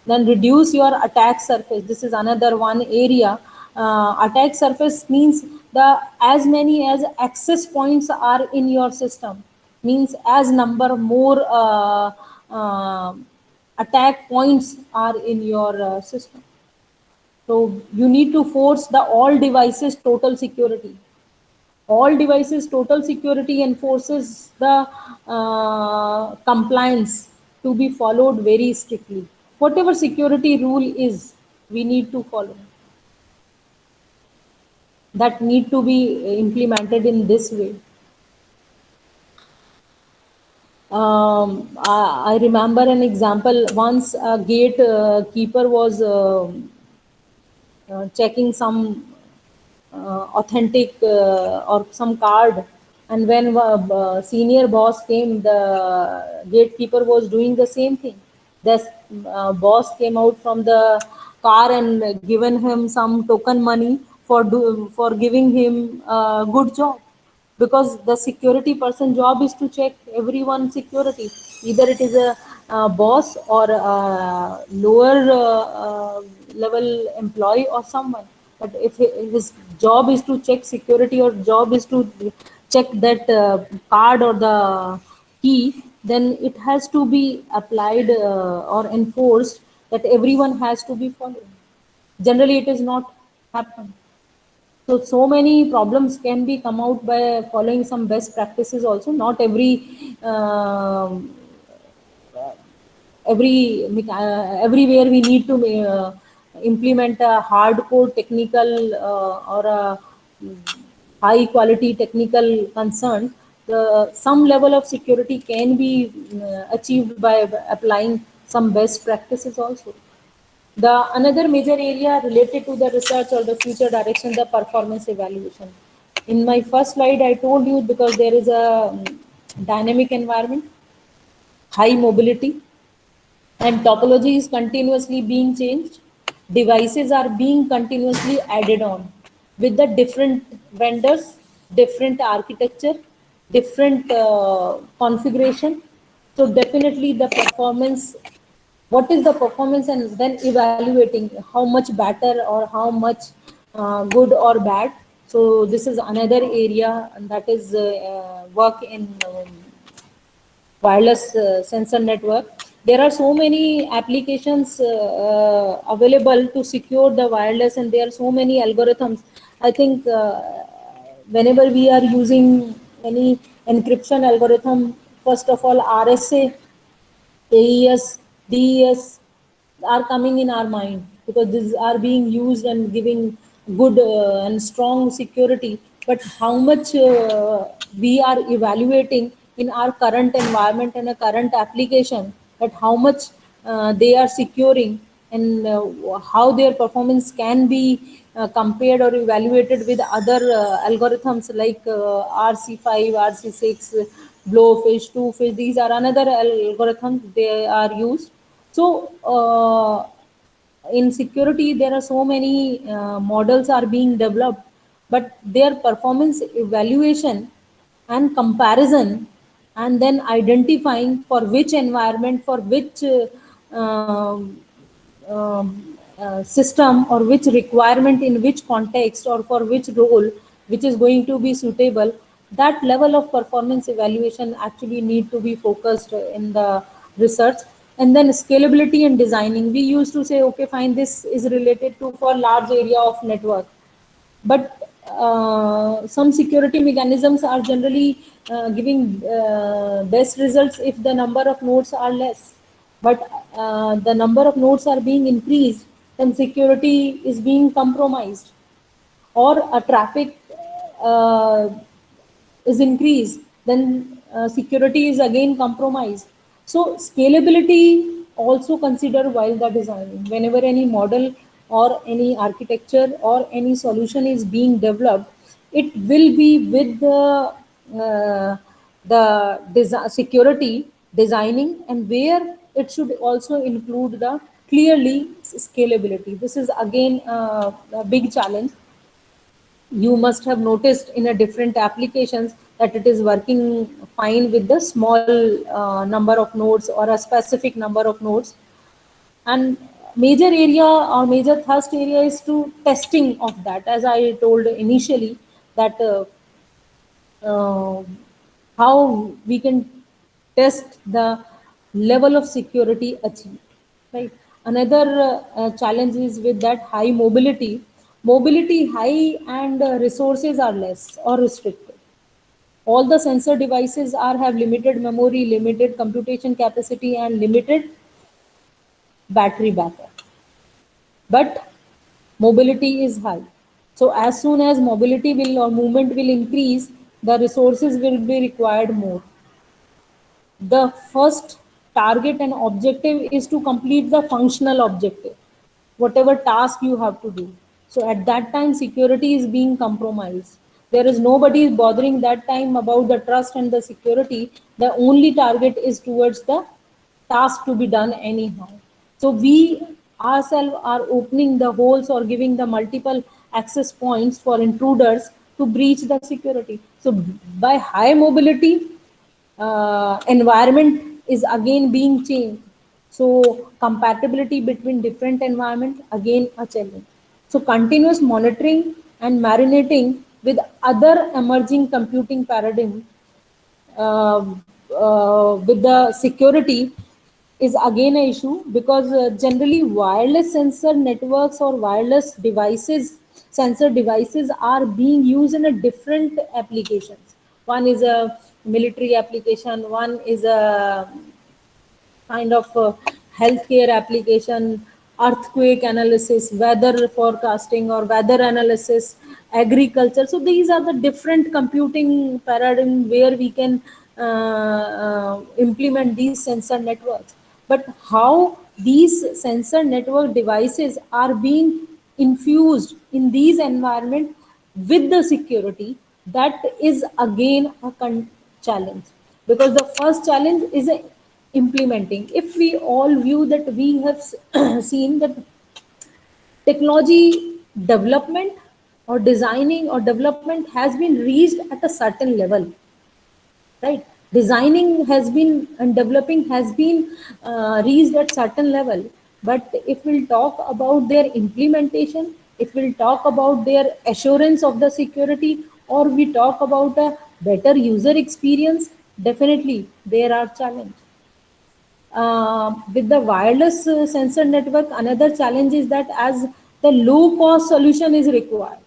S1: Then reduce your attack surface. This is another one area. Attack surface means the as many as access points are in your system, means as number more attack points are in your system. So you need to force the all devices total security. All devices total security enforces the compliance to be followed very strictly. Whatever security rule is, we need to follow. That need to be implemented in this way. I remember an example. Once a gate keeper was checking some authentic or some card, and when senior boss came, the gatekeeper was doing the same thing. The boss came out from the car and given him some token money for giving him a good job, because the security person job is to check everyone's security, either it is a, boss or a lower level employee or someone. But if his job is to check security or job is to check that card or the key, then it has to be applied or enforced, that everyone has to be followed. Generally it is not happen. So many problems can be come out by following some best practices also. Not everywhere we need to implement a hardcore technical or a high quality technical concern. Some level of security can be achieved by applying some best practices also. The another major area related to the research or the future direction, the performance evaluation. In my first slide, I told you, because there is a dynamic environment, high mobility, and topology is continuously being changed. Devices are being continuously added on with the different vendors, different architecture, different configuration. So definitely the performance, what is the performance, and then evaluating how much better or how much good or bad. So this is another area, and that is work in wireless sensor network. There are so many applications available to secure the wireless, and there are so many algorithms. I think whenever we are using any encryption algorithm, first of all, RSA, AES, DES are coming in our mind, because these are being used and giving good and strong security. But how much we are evaluating in our current environment and a current application, that how much they are securing, and how their performance can be compared or evaluated with other algorithms like RC5, RC6, Blowfish, Twofish. These are another algorithms they are used. So in security, there are so many models are being developed, but their performance evaluation and comparison, and then identifying for which environment, for which system, or which requirement, in which context, or for which role, which is going to be suitable, that level of performance evaluation actually need to be focused in the research. And then scalability and designing, we used to say, okay, fine, this is related to for large area of network, but some security mechanisms are generally giving best results if the number of nodes are less. But the number of nodes are being increased, then security is being compromised, or a traffic uh, is increased, then security is again compromised. So scalability also consider while the designing. Whenever any model or any architecture or any solution is being developed, it will be with the security designing, and where it should also include the clearly scalability. This is again a big challenge. You must have noticed in a different applications that it is working fine with the small number of nodes or a specific number of nodes. And major area or major thrust area is to testing of that, as I told initially, that uh, how we can test the level of security achieved, right? Another challenge is with that high mobility high, and resources are less or restricted. All the sensor devices are have limited memory, limited computation capacity, and limited battery backup, but mobility is high. So as soon as mobility will or movement will increase, the resources will be required more. The first target and objective is to complete the functional objective, whatever task you have to do. So at that time, security is being compromised. There is nobody bothering that time about the trust and the security. The only target is towards the task to be done anyhow. So we ourselves are opening the holes or giving the multiple access points for intruders to breach the security. So by high mobility, environment is again being changed. So compatibility between different environment again a challenge. So continuous monitoring and marinating with other emerging computing paradigm uh, with the security is again a issue, because generally wireless sensor networks or wireless devices, sensor devices are being used in a different applications. One is a military application, one is a kind of healthcare application, earthquake analysis, weather forecasting or weather analysis, agriculture. So these are the different computing paradigm where we can implement these sensor networks. But how these sensor network devices are being infused in these environment with the security, that is again a challenge, because the first challenge is implementing. If we all view that, we have seen that technology development or designing or development has been reached at a certain level, right? Designing has been and developing has been reached at certain level, but if we'll talk about their implementation, if we'll talk about their assurance of the security, or we talk about a better user experience, definitely there are challenges. With the wireless sensor network, another challenge is that as the low cost solution is required,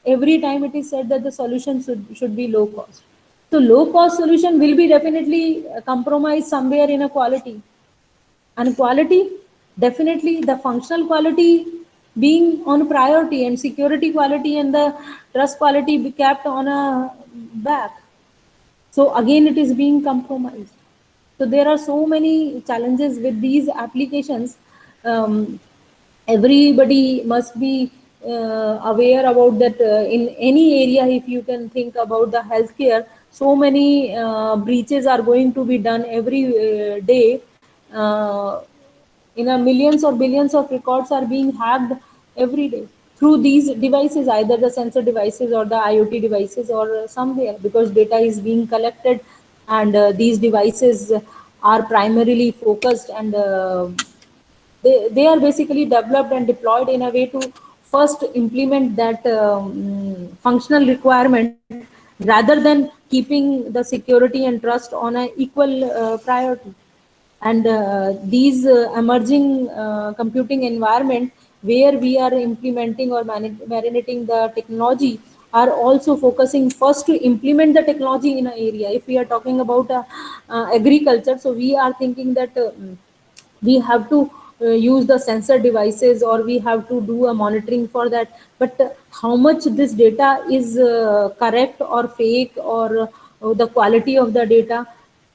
S1: every time it is said that the solution should be low cost. So low cost solution will be definitely compromised somewhere in a quality. And quality, definitely the functional quality being on priority, and security quality and the trust quality be kept on a back. So again, it is being compromised. So there are so many challenges with these applications. Um, Everybody must be aware about that. In any area, if you can think about the healthcare, so many breaches are going to be done every day. Uh, in a millions or billions of records are being hacked every day through these devices, either the sensor devices or the IoT devices or somewhere, because data is being collected, and these devices are primarily focused, and they are basically developed and deployed in a way to first implement that functional requirement, rather than keeping the security and trust on a equal priority. And these emerging computing environment where we are implementing or marinating the technology are also focusing first to implement the technology in an area. If we are talking about agriculture, so we are thinking that we have to use the sensor devices, or we have to do a monitoring for that, but how much this data is correct or fake, or the quality of the data,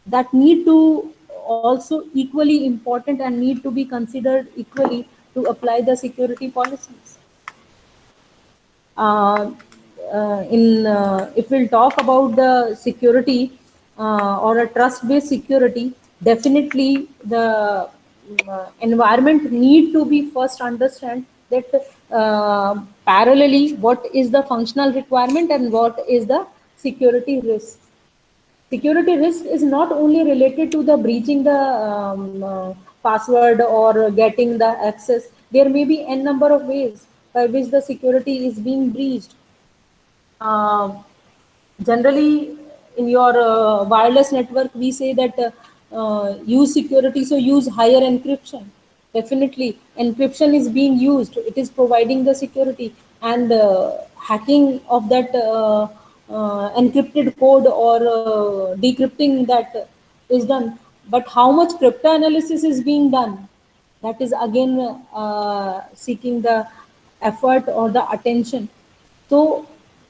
S1: that need to also equally important and need to be considered equally to apply the security policies. uh, if we'll talk about the security or a trust-based security, definitely the environment need to be first understand that parallelly what is the functional requirement and what is the security risk. Security risk is not only related to the breaching the password or getting the access. There may be n number of ways by which the security is being breached. Uh, Generally, in your wireless network, we say that use security, so use higher encryption. Definitely, encryption is being used. It is providing the security, and hacking of that encrypted code or decrypting that is done. But how much crypto analysis is being done? That is again seeking the effort or the attention. So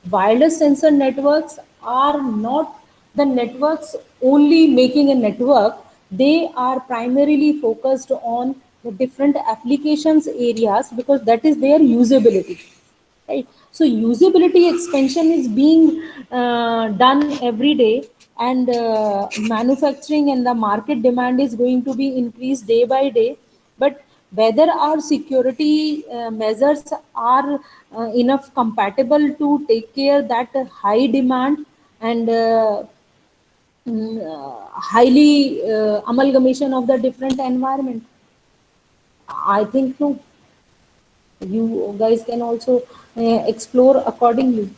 S1: wireless sensor networks are not the networks only making a network. They are primarily focused on the different applications areas, because that is their usability, right? So usability expansion is being done every day, and manufacturing and the market demand is going to be increased day by day. But whether our security measures are enough compatible to take care that high demand and highly amalgamation of the different environment, I think no. You guys can also explore accordingly.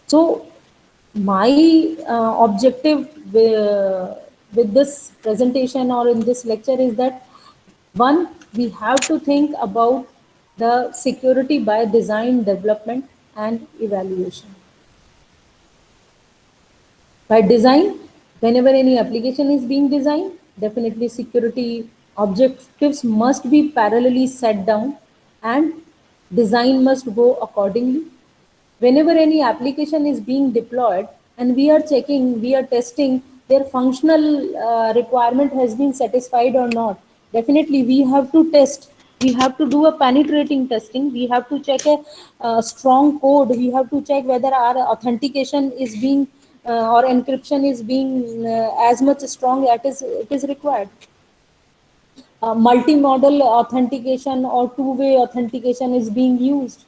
S1: So my objective with this presentation or in this lecture is that, one, we have to think about the security by design, development and evaluation. By design, whenever any application is being designed, definitely security objectives must be parallelly set down, and design must go accordingly. Whenever any application is being deployed and we are checking, we are testing their functional requirement has been satisfied or not, definitely we have to test. We have to do a penetrating testing. We have to check a strong code. We have to check whether our authentication is being or encryption is being as much strong as it is required. Multi-modal authentication or two-way authentication is being used.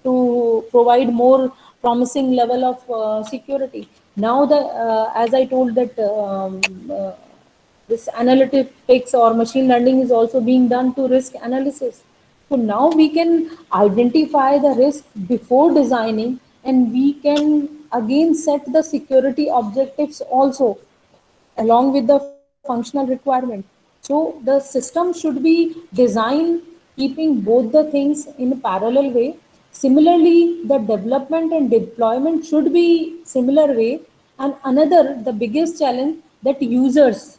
S1: to provide more promising level of security. Now the as I told that this analytics or machine learning is also being done to risk analysis. So now we can identify the risk before designing, and we can again set the security objectives also along with the functional requirement. So the system should be designed keeping both the things in a parallel way. Similarly, the development and deployment should be similar way. And another, the biggest challenge, that users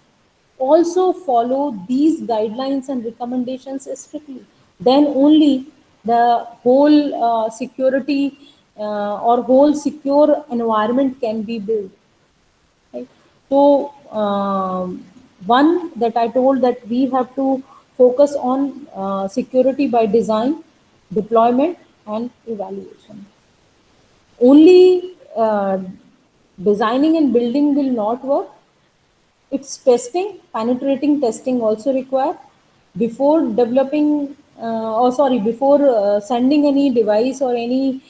S1: also follow these guidelines and recommendations strictly. Then only the whole security or whole secure environment can be built. Right? So one that I told that we have to focus on security by design, deployment, and evaluation. Only designing and building will not work. It's testing, penetrating testing also required before developing, before sending any device or any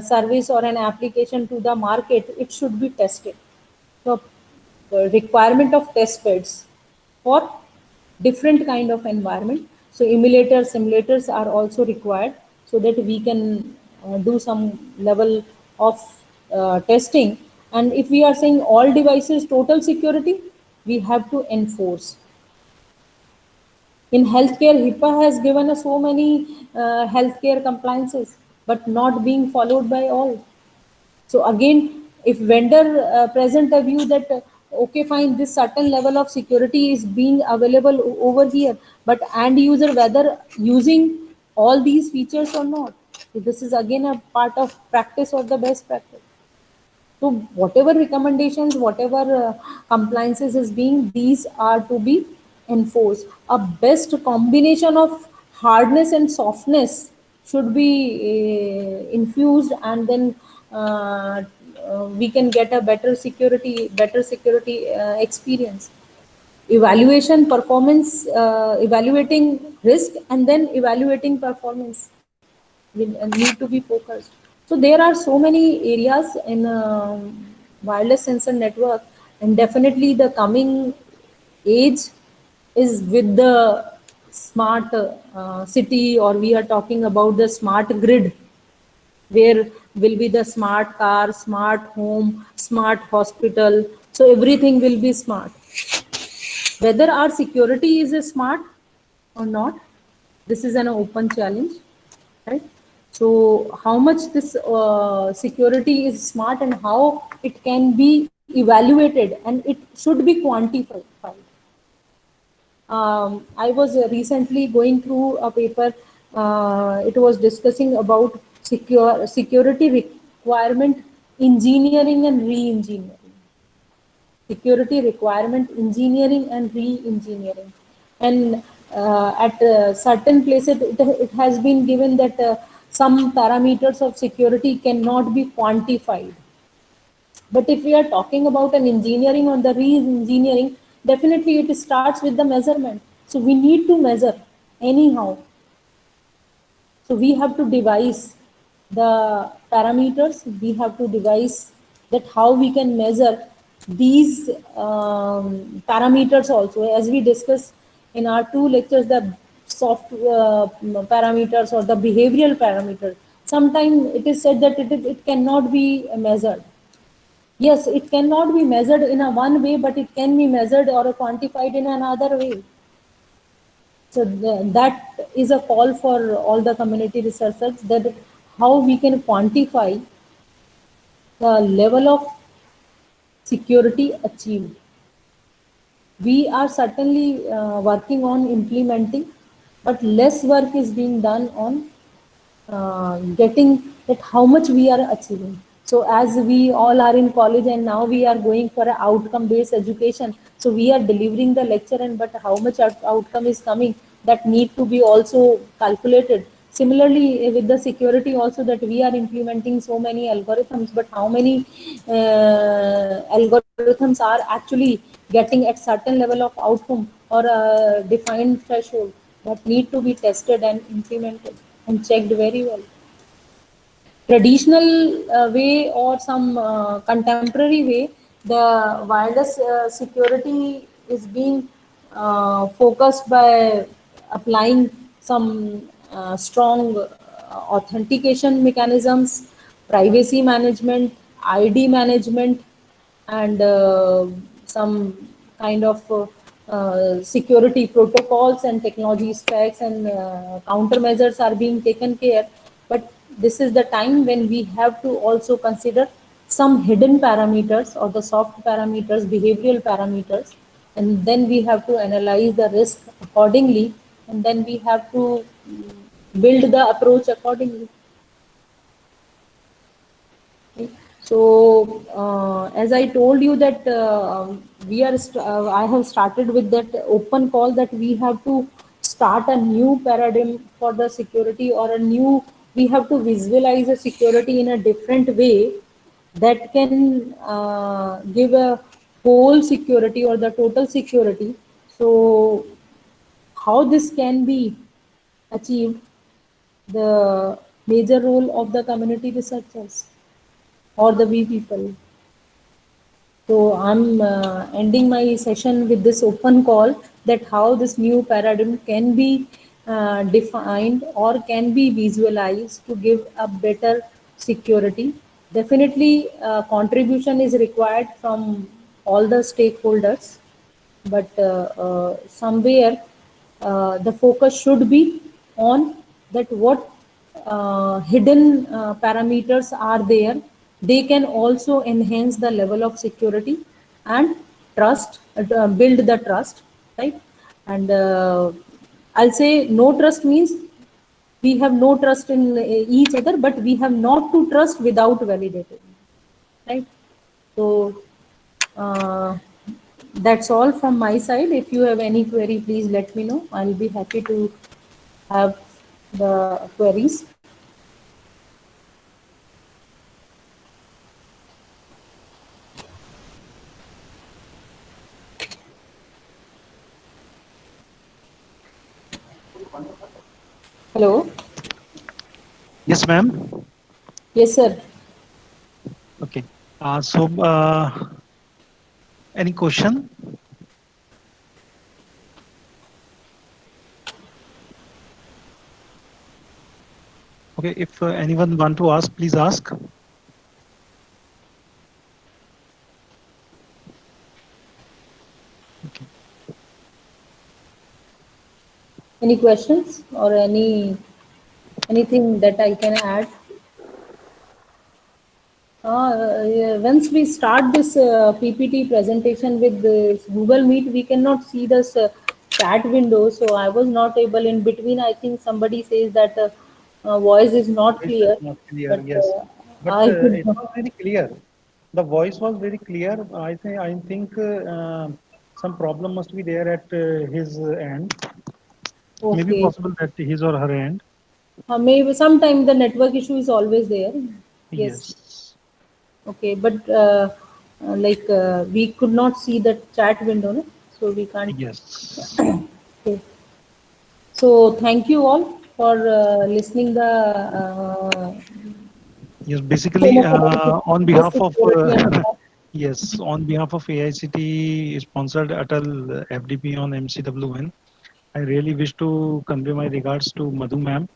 S1: service or an application to the market, it should be tested. So the requirement of test beds for different kind of environment. So emulators, simulators are also required so that we can do some level of testing. And if we are saying all devices total security, we have to enforce. In healthcare, HIPAA has given us so many healthcare compliances, but not being followed by all. So again, if vendor present a view that okay, fine, this certain level of security is being available over here, but end user whether using all these features or not. So this is again a part of practice or the best practice. So whatever recommendations, whatever compliances is being, these are to be enforced. A best combination of hardness and softness should be infused, and then we can get a better security experience. Evaluation performance, evaluating risk, and then evaluating performance will need to be focused. So there are so many areas in wireless sensor network, and definitely the coming age is with the smart city, or we are talking about the smart grid, where will be the smart car, smart home, smart hospital. So everything will be smart. Whether our security is smart or not, this is an open challenge, right? So how much this security is smart and how it can be evaluated, and it should be quantified. I was recently going through a paper. It was discussing about security requirement engineering and re-engineering. Security requirement engineering and re-engineering. And at certain places, it has been given that some parameters of security cannot be quantified. But if we are talking about an engineering or the re-engineering, definitely it starts with the measurement. So we need to measure anyhow. So we have to devise the parameters, we have to devise that how we can measure these parameters also. As we discussed in our two lectures, the soft parameters or the behavioral parameters. Sometimes it is said that it cannot be measured. Yes, it cannot be measured in a one way, but it can be measured or quantified in another way. So that is a call for all the community researchers, that how we can quantify the level of security achieved. We are certainly working on implementing, but less work is being done on getting that how much we are achieving. So as we all are in college and now we are going for an outcome based education, so we are delivering the lecture, and but how much outcome is coming, that need to be also calculated. Similarly with the security also, that we are implementing so many algorithms, but how many algorithms are actually getting at certain level of outcome or a defined threshold, that need to be tested and implemented and checked very well. traditional way or some contemporary way, the wireless security is being focused by applying some strong authentication mechanisms, privacy management, ID management, and some kind of security protocols and technology stacks and countermeasures are being taken care. But this is the time when we have to also consider some hidden parameters or the soft parameters, behavioral parameters, and then we have to analyze the risk accordingly, and then we have to build the approach accordingly. So, as I told you that I have started with that open call that we have to start a new paradigm for the security, or we have to visualize a security in a different way that can give a whole security or the total security. So, how this can be achieved, the major role of the community researchers or the we people. So I'm ending my session with this open call that how this new paradigm can be defined or can be visualized to give a better security. Definitely, contribution is required from all the stakeholders, but somewhere the focus should be on that what hidden parameters are there. They can also enhance the level of security and trust, build the trust, right? And I'll say no trust means we have no trust in each other, but we have not to trust without validating, right? So uh, that's all from my side. If you have any query, please let me know. I'll be happy to have the queries. Hello.
S2: Yes, ma'am.
S1: Yes, sir.
S2: Okay. Any question? Okay, if anyone want to ask, please ask. Okay.
S1: Any questions or anything that I can add? Yeah, once we start this PPT presentation with this Google Meet, we cannot see this chat window. So I was not able in between. I think somebody says that voice is not
S2: Voice is
S1: clear,
S2: not clear,
S1: but
S2: yes. But
S1: I could
S2: it was very clear. The voice was very clear. I think some problem must be there at his end. Maybe
S1: okay.
S2: possible that his or her end.
S1: Maybe sometime the network issue is always there. Yes.
S2: Yes.
S1: Okay, but we could not see the chat window, no? So we can't.
S2: Yes.
S1: Okay. So thank you all for listening the
S2: Yes.
S1: so
S2: Basically,
S1: much about
S2: on
S1: the
S2: behalf of
S1: security and trust.
S2: yes, on behalf of AICT sponsored Atal FDP on MCWN, I really wish to convey my regards to Madhu ma'am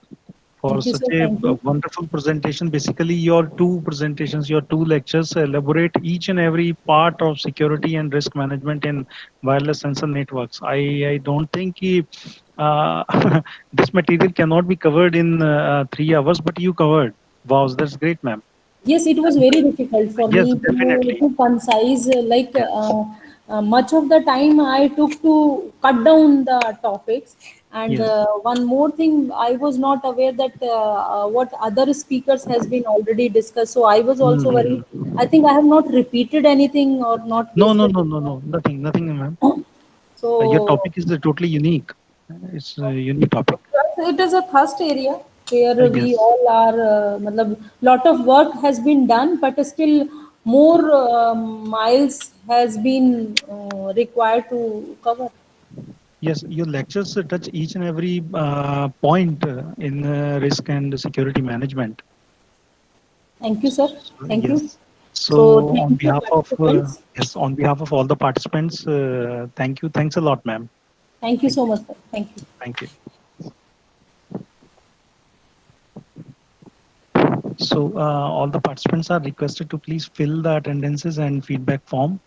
S2: for
S1: Thank you,
S2: such
S1: sir. Thank
S2: a
S1: you.
S2: wonderful presentation. Basically, your two presentations, your two lectures elaborate each and every part of security and risk management in wireless sensor networks. I don't think this material cannot be covered in 3 hours, but you covered. Wow, that's great, ma'am.
S1: Yes, it was very difficult for
S2: Yes,
S1: me
S2: definitely.
S1: to concise.
S2: Yes,
S1: Much of the time I took to cut down the topics. And
S2: yes.
S1: one more thing, I was not aware that what other speakers has been already discussed. So I was also worried. I
S2: Mhm.
S1: think I have not repeated anything or not
S2: No, no,
S1: wasted.
S2: no, no, no, nothing, nothing, ma'am. Your
S1: So
S2: topic is totally unique. It's a unique topic.
S1: it is a thrust area where we
S2: Yes.
S1: all are. Lot of work has been done, but still more miles has been required to cover.
S2: Yes, your lectures touch each and every point in risk and security management.
S1: Thank you, sir. Thank you.
S2: Yes. So
S1: So
S2: on
S1: thank you,
S2: behalf of
S1: participants.
S2: yes, on behalf of all the participants, thank you. Thanks a lot, ma'am.
S1: Thank you
S2: Thank
S1: so
S2: you.
S1: much, sir. Thank you.
S2: Thank you. So all the participants are requested to please fill the attendances and feedback form.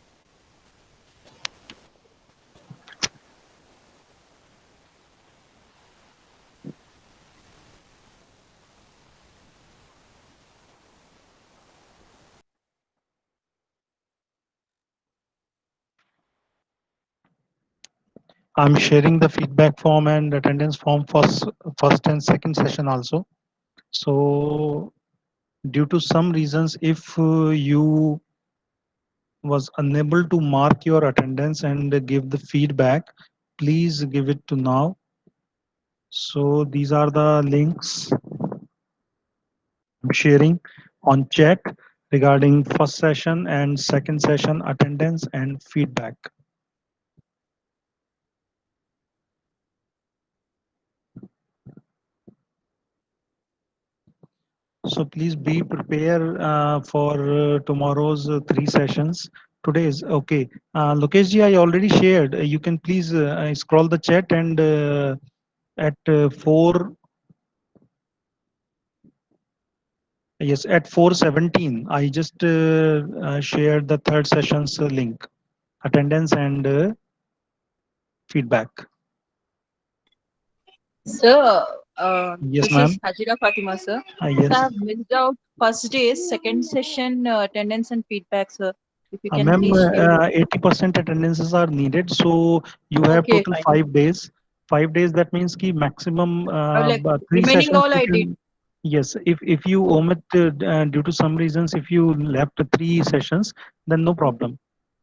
S2: I'm sharing the feedback form and attendance form for first and second session also. So due to some reasons, if you was unable to mark your attendance and give the feedback, please give it to now. So these are the links I'm sharing on chat regarding first session and second session attendance and feedback. So please be prepared for tomorrow's three sessions. Today is okay. Lokesh ji, I already shared. You can please scroll the chat and at 4, yes, at 4:17, I just shared the third session's link, attendance and feedback.
S3: Sir,
S2: Yes,
S3: this is
S2: ma'am.
S3: Hajira Fatima, sir. So
S2: Yes.
S3: I've missed out first day, second session attendance and feedback, sir. If you can
S2: Ma'am,
S3: please share.
S2: 80% attendances are needed. So you have
S3: Okay,
S2: total
S3: fine.
S2: 5 days. 5 days, that means ki maximum
S3: Like
S2: three
S3: remaining
S2: sessions
S3: all
S2: you
S3: I did.
S2: can. Yes, if you omit due to some reasons, if you left three sessions, then no problem.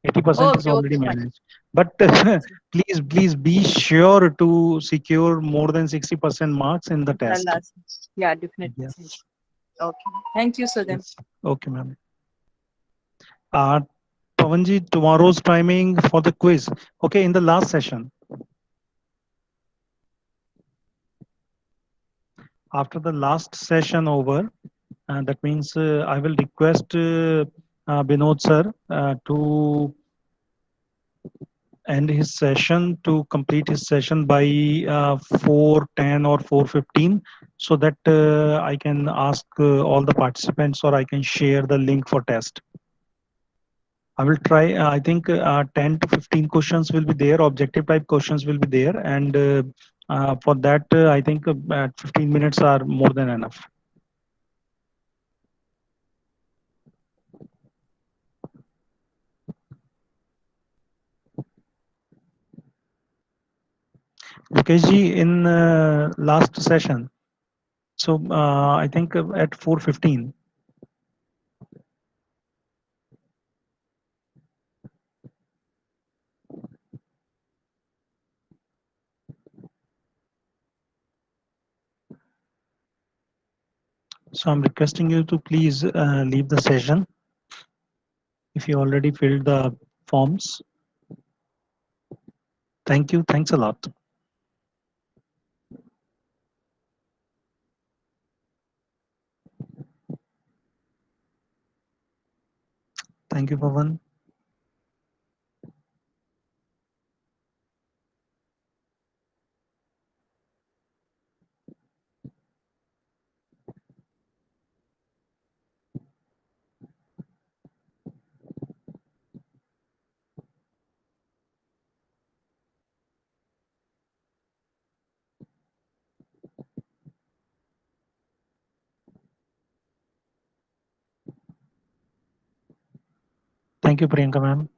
S2: 80% is
S3: Okay,
S2: already
S3: okay, fine.
S2: managed. But
S3: Okay, sir.
S2: please be sure to secure more than 60% marks in the
S3: I'll
S2: test.
S3: ask. Yeah, definitely. Sir.
S2: Yes.
S3: Okay. Thank you, sir. Then.
S2: Yes. Okay, ma'am. Uh, Pavanji, tomorrow's timing for the quiz. Okay, in the last session, after the last session over, that means I will request Binod sir to end his session, to complete his session by 4:10 or 4:15, so that I can ask all the participants or I can share the link for test. I will try. I think 10 to 15 questions will be there. Objective type questions will be there, and for that, I think 15 minutes are more than enough. Mukesh ji, in last session, so I think at 4:15. So I'm requesting you to please leave the session if you already filled the forms. Thank you. Thanks a lot. Thank you, Pavan. Thank you, Priyanka ma'am.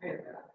S4: Okay.